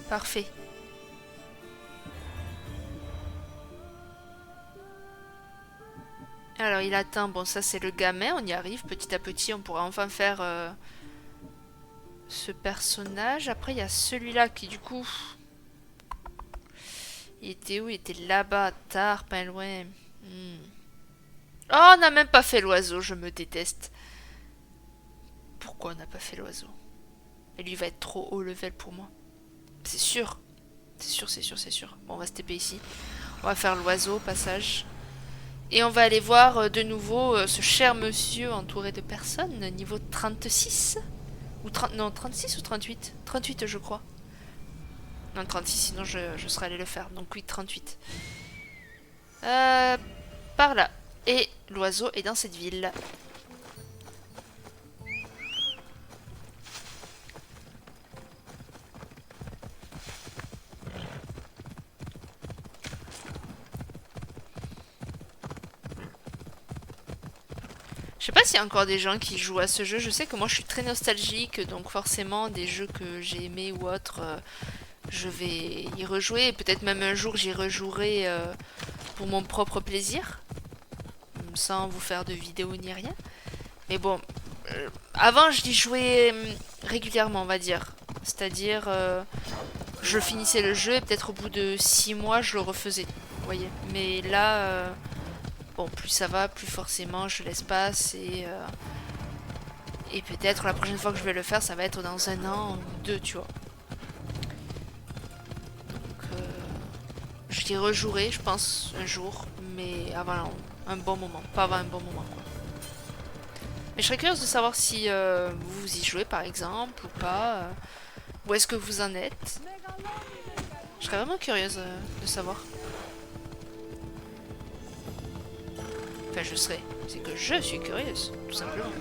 A: Parfait. Alors il atteint, bon ça c'est le gamin, on y arrive petit à petit, on pourra enfin faire ce personnage. Après il y a celui-là qui du coup... Il était où? Il était là-bas, tard, pas loin. Oh, on n'a même pas fait l'oiseau, je me déteste. Pourquoi on n'a pas fait l'oiseau? Et lui va être trop haut level pour moi. C'est sûr. C'est sûr, c'est sûr, c'est sûr. Bon, on va se TP ici. On va faire l'oiseau au passage. Et on va aller voir de nouveau ce cher monsieur entouré de personnes, niveau 36. Ou 30, non, 36 ou 38? 38 je crois. Non, 36, sinon je serais allé le faire. Donc oui, 38. Par là. Et l'oiseau est dans cette ville. Je sais pas s'il y a encore des gens qui jouent à ce jeu. Je sais que moi je suis très nostalgique, donc forcément des jeux que j'ai aimés ou autres, je vais y rejouer. Peut-être même un jour j'y rejouerai pour mon propre plaisir, sans vous faire de vidéos ni rien. Mais bon, avant je l'y jouais régulièrement, on va dire. C'est-à-dire, je finissais le jeu et peut-être au bout de 6 mois je le refaisais. Vous voyez. Mais là... bon, plus ça va, plus forcément je laisse passer. Et peut-être la prochaine fois que je vais le faire, ça va être dans 1 an ou 2, tu vois. Donc, je l'y rejouerai, je pense, un jour. Mais avant un bon moment. Pas avant un bon moment, quoi. Mais je serais curieuse de savoir si vous y jouez, par exemple, ou pas. Où est-ce que vous en êtes? Je serais vraiment curieuse de savoir. Enfin, je serais. C'est que je suis curieuse, tout simplement.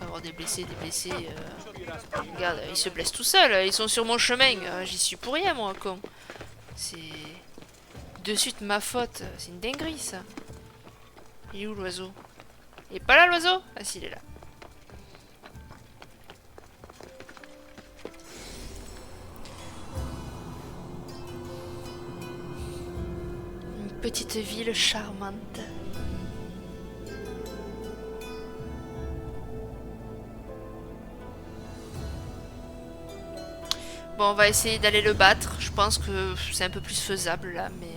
A: Avoir des blessés, regarde, ils se blessent tout seuls, ils sont sur mon chemin. J'y suis pour rien, moi, con. C'est... de suite ma faute. C'est une dinguerie, ça. Il est où, l'oiseau? Il est pas là, l'oiseau? Ah, si, il est là. Petite ville charmante. Bon, on va essayer d'aller le battre. Je pense que c'est un peu plus faisable là, mais...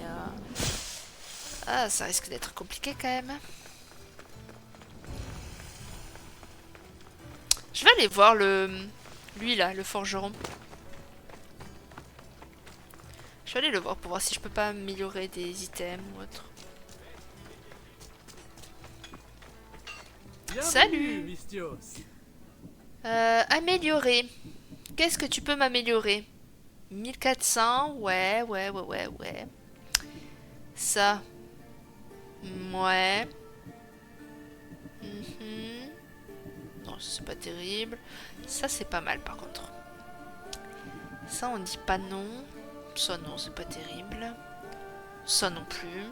A: ah, ça risque d'être compliqué quand même. Je vais aller voir lui là, le forgeron. Je vais aller le voir pour voir si je peux pas améliorer des items ou autre. Salut! Améliorer. Qu'est-ce que tu peux m'améliorer? 1400, ouais. Ça. Ouais. Non, c'est pas terrible. Ça, c'est pas mal par contre. Ça, on dit pas non. Ça, non, c'est pas terrible. Ça non plus.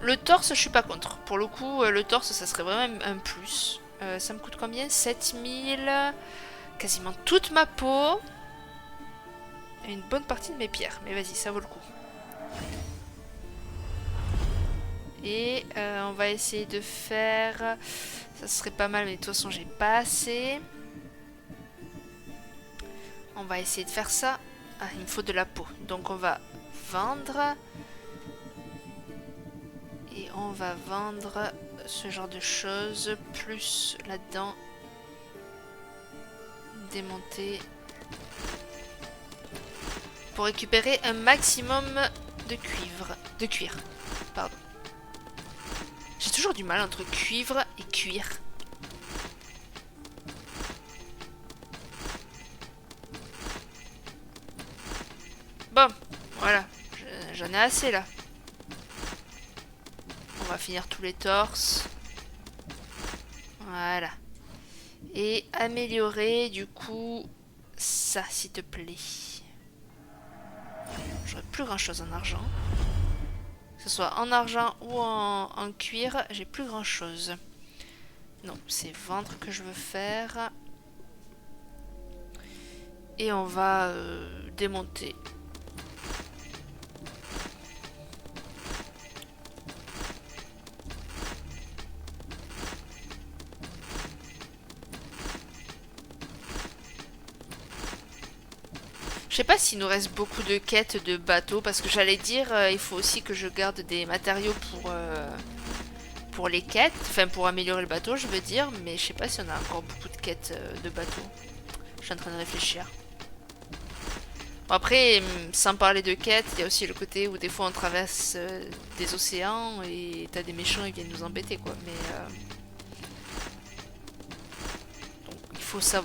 A: Le torse, je suis pas contre. Pour le coup, le torse, ça serait vraiment un plus. Ça me coûte combien? 7000. Quasiment toute ma peau. Et une bonne partie de mes pierres. Mais vas-y, ça vaut le coup. Et on va essayer de faire... ça serait pas mal, mais de toute façon, j'ai pas assez. On va essayer de faire ça. Ah, il me faut de la peau. Donc on va vendre. Et on va vendre ce genre de choses. Plus là-dedans. Démonter. Pour récupérer un maximum de cuivre. De cuir. Pardon. J'ai toujours du mal entre cuivre et cuir. Bon, voilà. J'en ai assez là. On va finir tous les torses. Voilà. Et améliorer du coup ça, s'il te plaît. J'aurais plus grand chose en argent. Que ce soit en argent ou en cuir, j'ai plus grand chose. Non, c'est vendre que je veux faire. Et on va démonter. Je sais pas s'il nous reste beaucoup de quêtes de bateaux, parce que j'allais dire, il faut aussi que je garde des matériaux pour les quêtes, enfin pour améliorer le bateau, je veux dire, mais je sais pas si on a encore beaucoup de quêtes de bateaux. Je suis en train de réfléchir. Bon, après, sans parler de quêtes, il y a aussi le côté où des fois on traverse des océans et t'as des méchants, ils viennent nous embêter, quoi. Mais donc,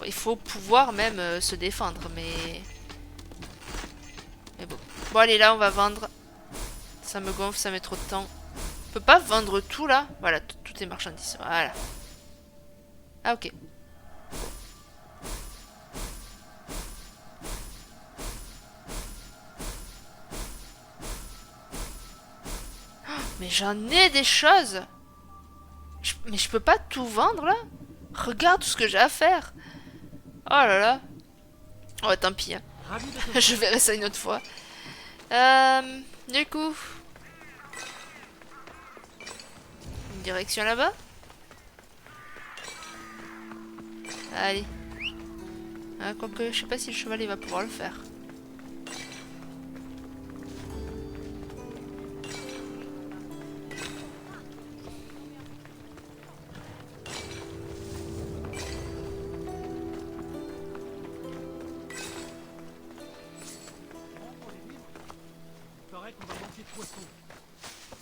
A: il faut pouvoir même se défendre, mais bon. Bon, allez, là, on va vendre. Ça me gonfle, ça met trop de temps. On peut pas vendre tout, là? Voilà, tout est marchandises. Voilà. Ah, ok. Oh, mais j'en ai des choses! Mais je peux pas tout vendre, là? Regarde tout ce que j'ai à faire! Oh là là! Oh, tant pis, hein. Je verrai ça une autre fois. Du coup... Une direction là-bas? Allez. Ah, quoique, je sais pas si le cheval il va pouvoir le faire.
B: Il paraît qu'on va manquer de poissons.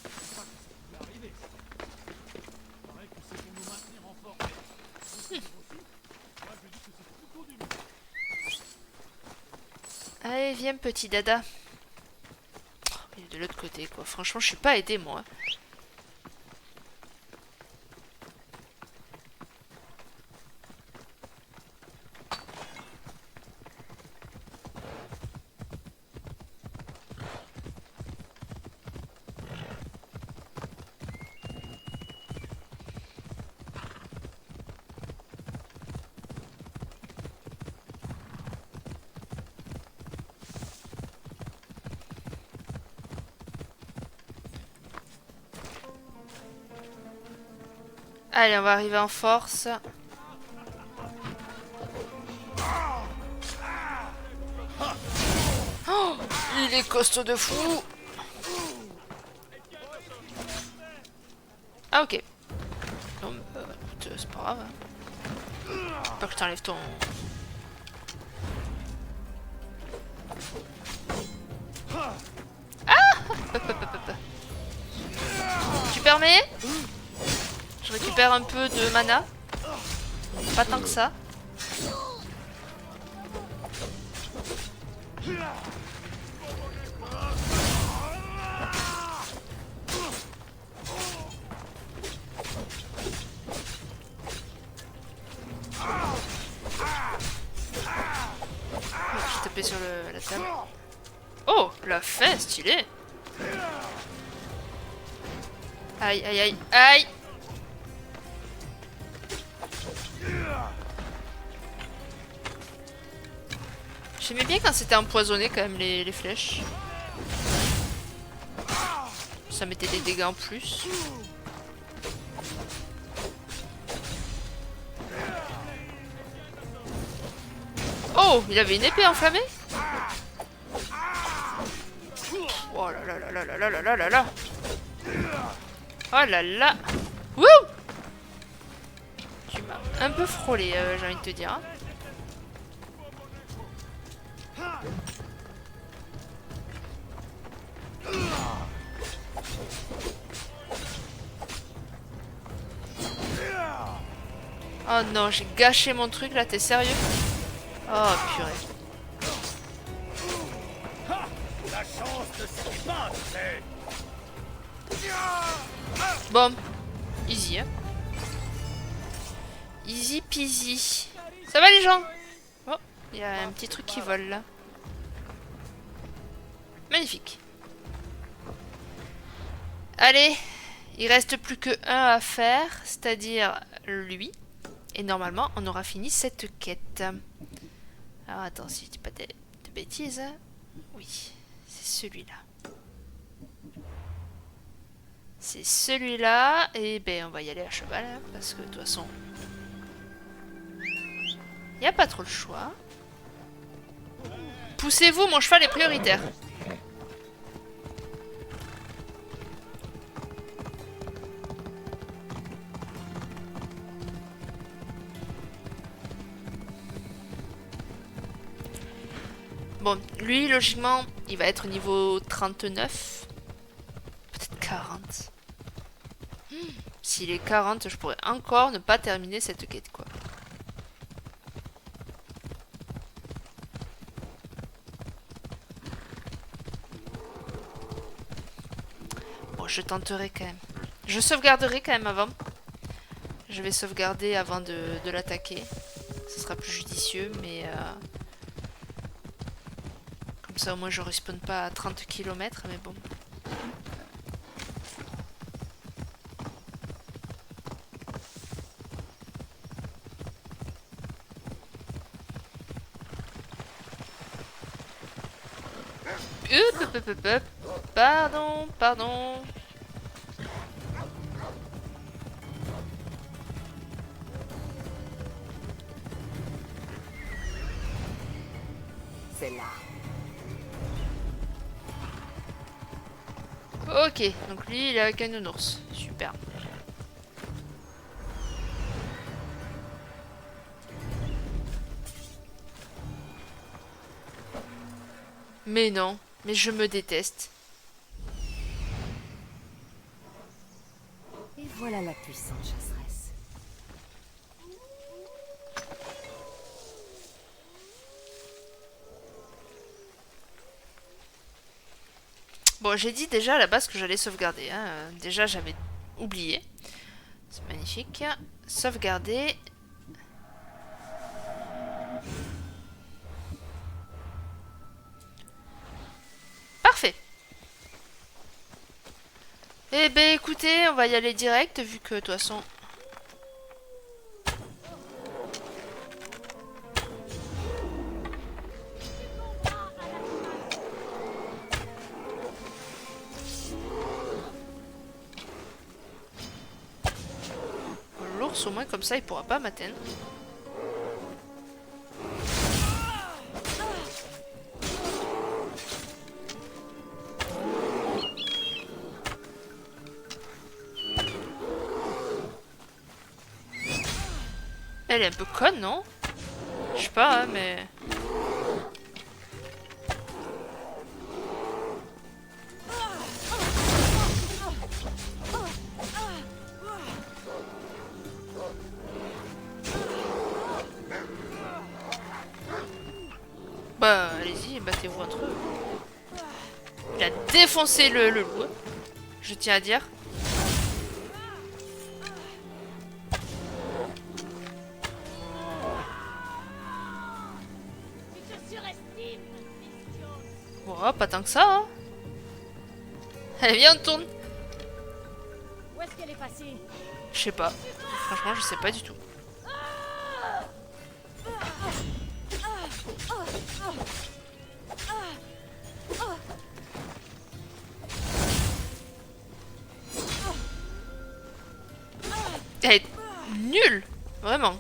B: Je sais pas ce qui va arriver. Il paraît que c'est pour nous maintenir en forme. Moi je dis que c'est plutôt du mieux.
A: Allez, viens, petit dada. Oh, il est de l'autre côté, quoi. Franchement, je suis pas aidé, moi. Allez, on va arriver en force. Oh, il est costaud de fou. Ah, ok. Non, écoute, c'est pas grave. Faut pas que je t'enlève ton... Ah! Tu permets? Je récupère un peu de mana. Pas tant que ça. Je tapais sur la table. Oh, la fin, stylé. Aïe, aïe, aïe, aïe. J'aimais bien quand c'était empoisonné quand même les flèches. Ça mettait des dégâts en plus. Oh, il avait une épée enflammée? Oh là là là là là là là là là. Oh là là. Wouh! Tu m'as un peu frôlé, j'ai envie de te dire. Hein. Oh non, j'ai gâché mon truc là, t'es sérieux? Oh purée.
B: La chance ne s'y pas, c'est...
A: Bon, easy hein. Easy peasy. Ça va les gens? Oh, il y a un petit truc qui vole là. Magnifique. Allez, il reste plus que un à faire, c'est-à-dire lui. Et normalement, on aura fini cette quête. Alors attends, si je dis pas de bêtises. Oui, c'est celui-là. C'est celui-là. Et ben, on va y aller à cheval. Hein, parce que de toute façon, il n'y a pas trop le choix. Poussez-vous, mon cheval est prioritaire. Bon, lui, logiquement, il va être niveau 39. Peut-être 40. S'il est 40, je pourrais encore ne pas terminer cette quête, quoi. Bon, je tenterai quand même. Je sauvegarderai quand même avant. Je vais sauvegarder avant de l'attaquer. Ce sera plus judicieux, mais... Comme ça, au moins, je respawn pas à 30 km, mais bon. Hop. Pardon.
F: C'est là.
A: Ok, donc lui, il est avec un nounours. Super. Mais non, mais je me déteste.
D: Et voilà la puissante chasseresse.
A: Bon, j'ai dit déjà à la base que j'allais sauvegarder. Hein. Déjà, j'avais oublié. C'est magnifique. Sauvegarder. Parfait. Eh ben écoutez, on va y aller direct vu que de toute façon... L'ours au moins comme ça il pourra pas m'atteindre. Elle est un peu conne, non? Je sais pas, hein, mais... Bah, allez-y, battez-vous entre eux. Il a défoncé le loup, je tiens à dire. Oh, pas tant que ça, hein. Allez, viens, on tourne.
G: Où est-ce qu'elle est passée?
A: Je sais pas. Franchement, je sais pas du tout. Elle est nulle, vraiment.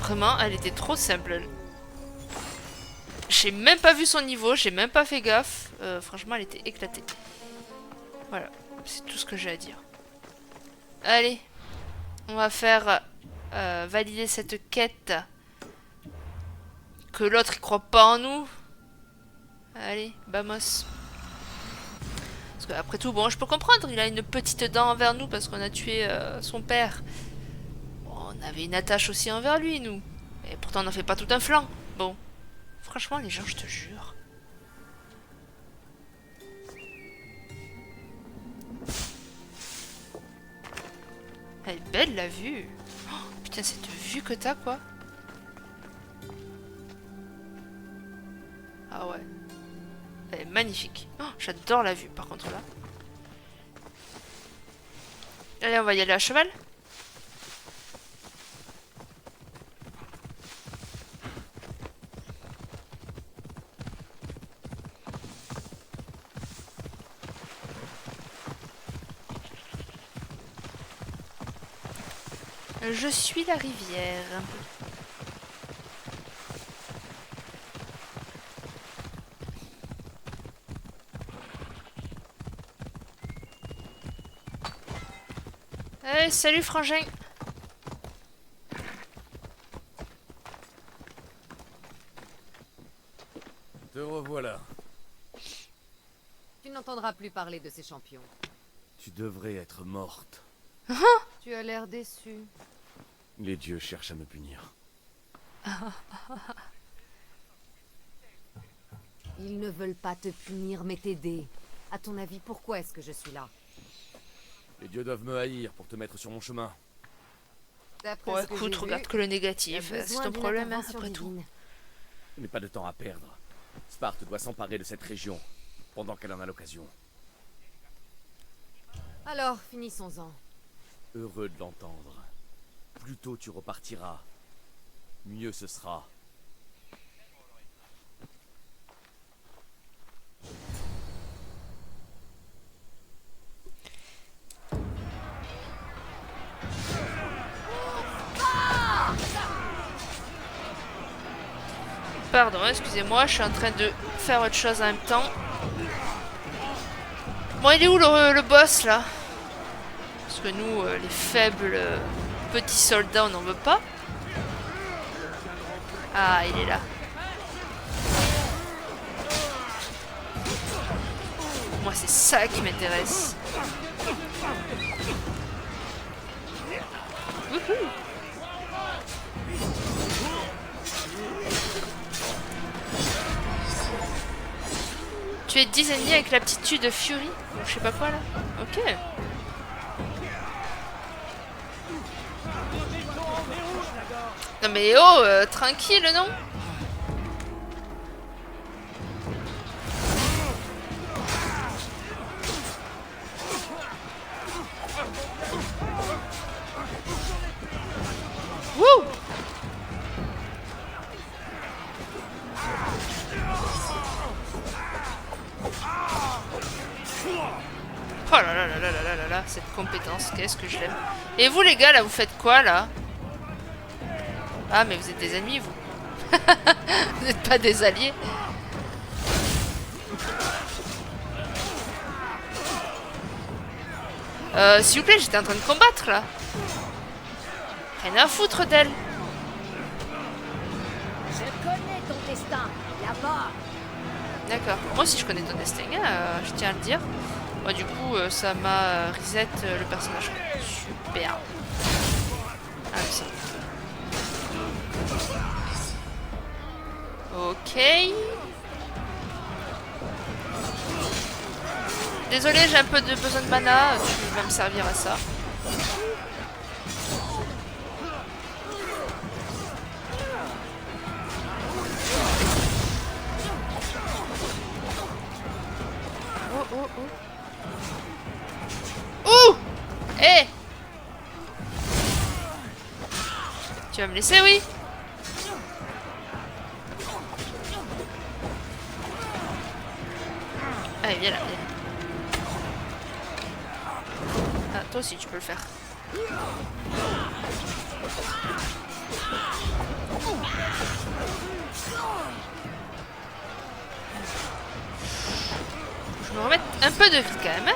A: Vraiment, elle était trop simple. J'ai même pas vu son niveau, j'ai même pas fait gaffe. Franchement, elle était éclatée. Voilà, c'est tout ce que j'ai à dire. Allez, on va faire valider cette quête. Que l'autre il croit pas en nous. Allez, vamos. Parce que après tout, bon, je peux comprendre, il a une petite dent envers nous parce qu'on a tué son père. On avait une attache aussi envers lui, nous. Et pourtant, on n'en fait pas tout un flanc. Bon. Franchement, les gens, je te jure. Elle est belle, la vue. Oh, putain, cette vue que t'as, quoi. Ah ouais. Elle est magnifique. Oh, j'adore la vue par contre là. Allez, on va y aller à cheval. Je suis la rivière. Hey, salut frangin.
H: Te revoilà.
F: Tu n'entendras plus parler de ces champions.
H: Tu devrais être morte.
F: Tu as l'air déçu.
H: Les dieux cherchent à me punir.
D: Ils ne veulent pas te punir, mais t'aider. À ton avis, pourquoi est-ce que je suis là?
H: Les dieux doivent me haïr pour te mettre sur mon chemin.
F: D'après
A: Bon,
F: ce que
A: écoute,
F: j'ai
A: regarde
F: vu,
A: que le
F: il y a
A: négatif. C'est
F: besoin
A: ton
F: d'une
A: problème, hein,
F: intervention
A: après tout.
F: divine.
H: Je n'ai pas de temps à perdre. Sparte doit s'emparer de cette région pendant qu'elle en a l'occasion.
F: Alors, finissons-en.
H: Heureux de l'entendre. Plus tôt tu repartiras, mieux ce sera.
A: Pardon, excusez-moi, je suis en train de faire autre chose en même temps. Bon, il est où le boss là? Parce que nous, les faibles petits soldats, on n'en veut pas. Ah, il est là. Moi, c'est ça qui m'intéresse. Wouhou. Tu es 10 ennemis avec l'aptitude Fury. Ou je sais pas quoi là. Ok. Non mais oh, tranquille non? Wouh! Oh là là là là là là là, cette compétence, qu'est-ce que je l'aime. Et vous les gars là, vous faites quoi là? Ah mais vous êtes des ennemis vous. Vous n'êtes pas des alliés. S'il vous plaît, j'étais en train de combattre là. Rien à foutre d'elle.
G: Je connais ton destin, là-bas.
A: D'accord. Moi aussi je connais ton destin, je tiens à le dire. Moi du coup ça m'a reset le personnage. Super. Ah oui ça. Ok. Désolé, j'ai un peu de besoin de mana. Tu vas me servir à ça. Oh oh oh. Ouh! Eh! Tu vas me laisser, oui? Allez, viens là, viens. Ah, toi aussi, tu peux le faire. Je me remets un peu de vie quand même. Hein.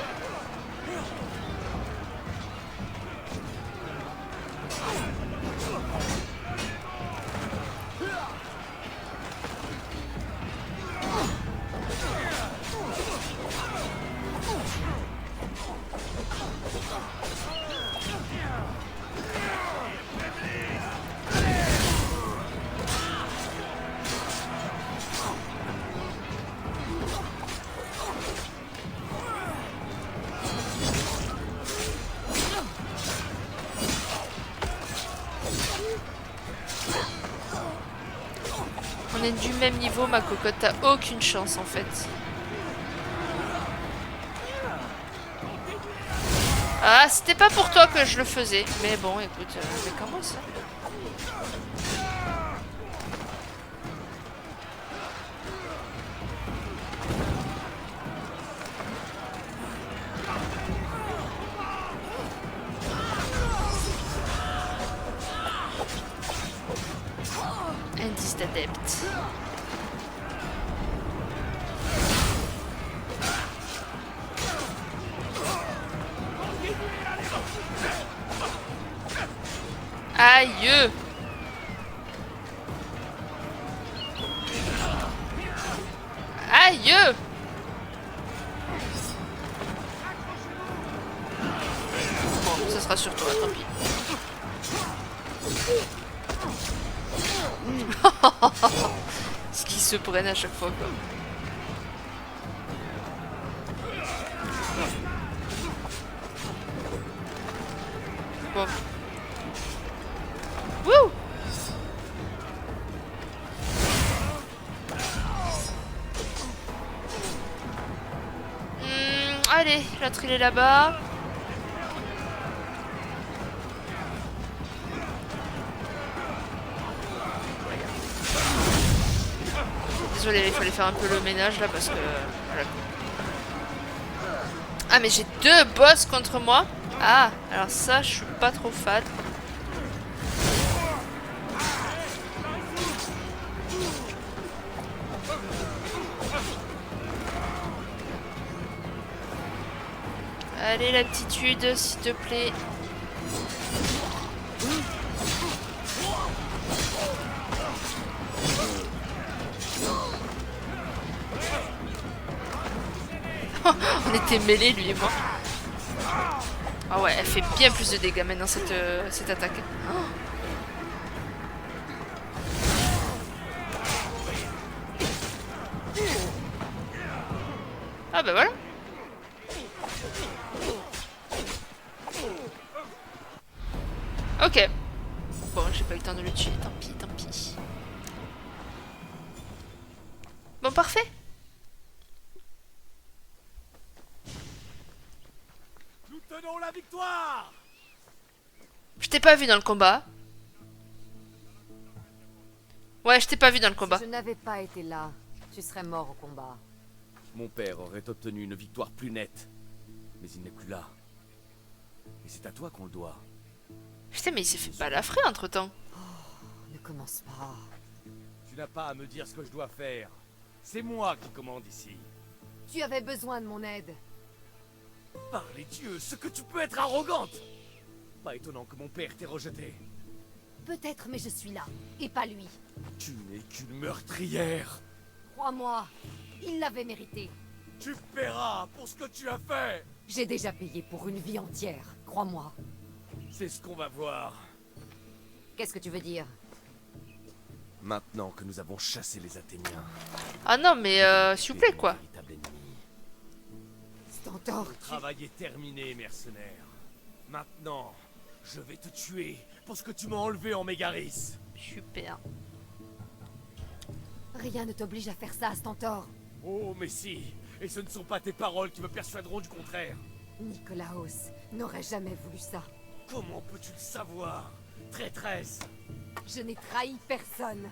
A: On est du même niveau, ma cocotte, t'as aucune chance en fait. Ah, c'était pas pour toi que je le faisais. Mais bon, écoute, mais comment ça? Indice d'adepte. Aïe! Aïe! Bon, ça sera sur toi, tant pis. Ce qui se prennent à chaque fois, quoi. Bon. Wouh! Allez, l'autre il est là-bas. Désolé, il fallait faire un peu le ménage là parce que... Voilà. Ah mais j'ai 2 boss contre moi. Ah, alors ça je suis pas trop fan. Allez l'aptitude s'il te plaît. On était mêlés lui et moi. Ah ouais, elle fait bien plus de dégâts maintenant cette attaque. Ah bah voilà. Ok. Bon, j'ai pas eu le temps de le tuer, tant pis, tant pis. Bon, parfait.
B: Nous tenons la victoire!
A: Je t'ai pas vu dans le combat. Ouais, je t'ai pas vu dans le combat.
D: Si je n'avais pas été là, tu serais mort au combat.
H: Mon père aurait obtenu une victoire plus nette. Mais il n'est plus là. Et c'est à toi qu'on le doit.
A: Putain, mais il s'est fait balafrer entre temps.
D: Ne commence pas.
H: Tu n'as pas à me dire ce que je dois faire. C'est moi qui commande ici.
D: Tu avais besoin de mon aide.
H: Par les dieux, ce que tu peux être arrogante! Pas étonnant que mon père t'ait rejeté.
D: Peut-être, mais je suis là. Et pas lui.
H: Tu n'es qu'une meurtrière.
D: Crois-moi, il l'avait mérité.
H: Tu paieras pour ce que tu as fait.
D: J'ai déjà payé pour une vie entière, crois-moi.
H: C'est ce qu'on va voir.
D: Qu'est-ce que tu veux dire?
H: Maintenant que nous avons chassé les Athéniens.
A: Ah non, mais s'il vous plaît, quoi.
H: Véritable ennemi.
D: Stentor,
H: Le travail est terminé, mercenaire. Maintenant, je vais te tuer pour ce que tu m'as enlevé en Mégaris.
A: Super.
D: rien ne t'oblige à faire ça, Stentor.
H: Oh, mais si. Et ce ne sont pas tes paroles qui me persuaderont du contraire.
D: Nicolaos n'aurait jamais voulu ça.
H: Comment peux-tu le savoir, traîtresse?
D: Je n'ai trahi personne.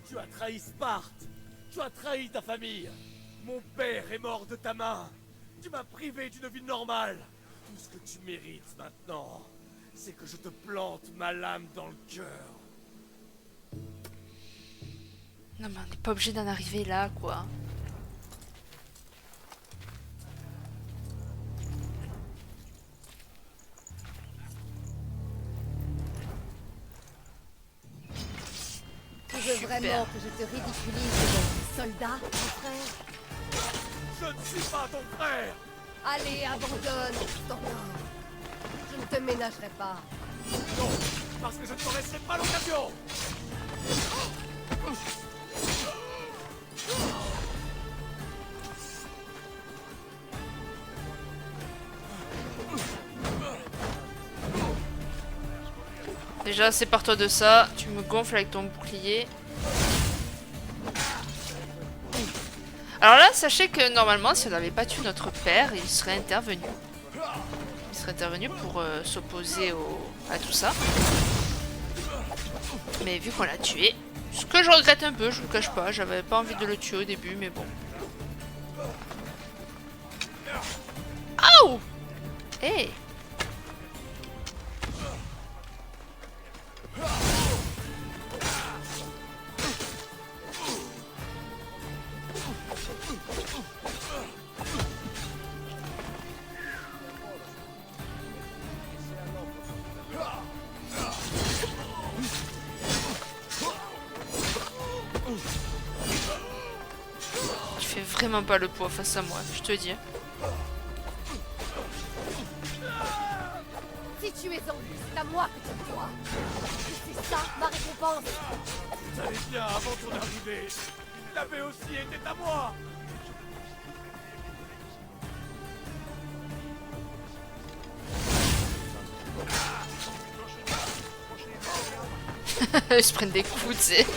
H: Tu as trahi Sparte. Tu as trahi ta famille. Mon père est mort de ta main. Tu m'as privé d'une vie normale. Tout ce que tu mérites maintenant, c'est que je te plante ma lame dans le cœur.
A: Non mais on n'est pas obligé d'en arriver là, quoi.
G: Tu veux vraiment que je te ridiculise devant tes soldats, mon frère?
H: Je ne suis pas ton frère.
G: Allez, abandonne, Stentor. Je ne te ménagerai pas.
H: Non, parce que je ne te laisserai pas l'occasion.
A: Déjà, sépare-toi de ça. Tu me gonfles avec ton bouclier. Alors là, sachez que normalement, si on n'avait pas tué notre père, il serait intervenu. intervenu pour s'opposer à tout ça. Mais vu qu'on l'a tué, ce que je regrette un peu, je vous le cache pas, j'avais pas envie de le tuer au début, mais bon. Oh! Hey! Tu fais vraiment pas le poids face à moi, je te dis.
G: Si tu es en vie, c'est à moi que tu me dois. Et c'est ça ma récompense.
H: Vous allez bien avant ton arrivée. La paix aussi était à moi.
A: Ils se prennent des coups, tu sais.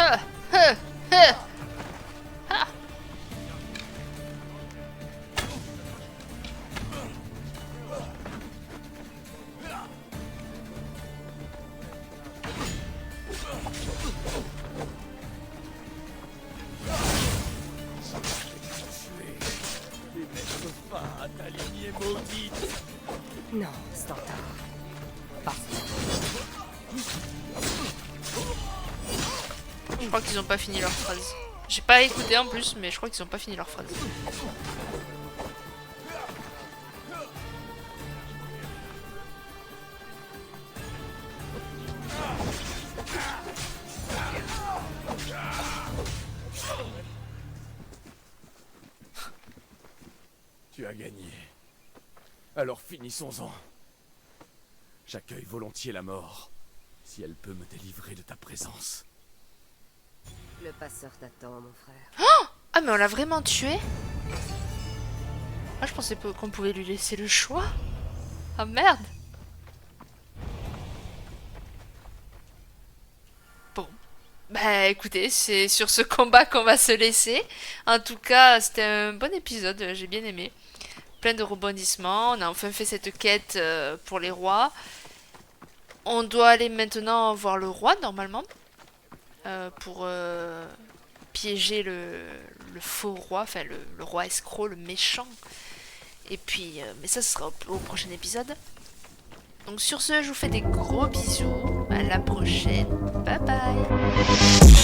A: Ha, ha, ha. Ha.
H: Et mettre fin à ta lignée maudite.
D: Non, Stantor. Pas.
A: Je crois qu'ils ont pas fini leur phrase. J'ai pas écouté en plus, mais je crois qu'ils ont pas fini leur phrase.
H: Tu as gagné. Alors finissons-en. J'accueille volontiers la mort, si elle peut me délivrer de ta présence.
D: Le passeur t'attend, mon frère.
A: Ah, mais on l'a vraiment tué? Ah, je pensais pas qu'on pouvait lui laisser le choix. Ah, merde. Bon. Bah, écoutez, c'est sur ce combat qu'on va se laisser. En tout cas, c'était un bon épisode, j'ai bien aimé. Plein de rebondissements. On a enfin fait cette quête pour les rois. On doit aller maintenant voir le roi, normalement. Pour piéger le faux roi, enfin le roi escroc, le méchant. Et puis, mais ça, ce sera au prochain épisode. Donc sur ce, je vous fais des gros bisous. À la prochaine. Bye bye.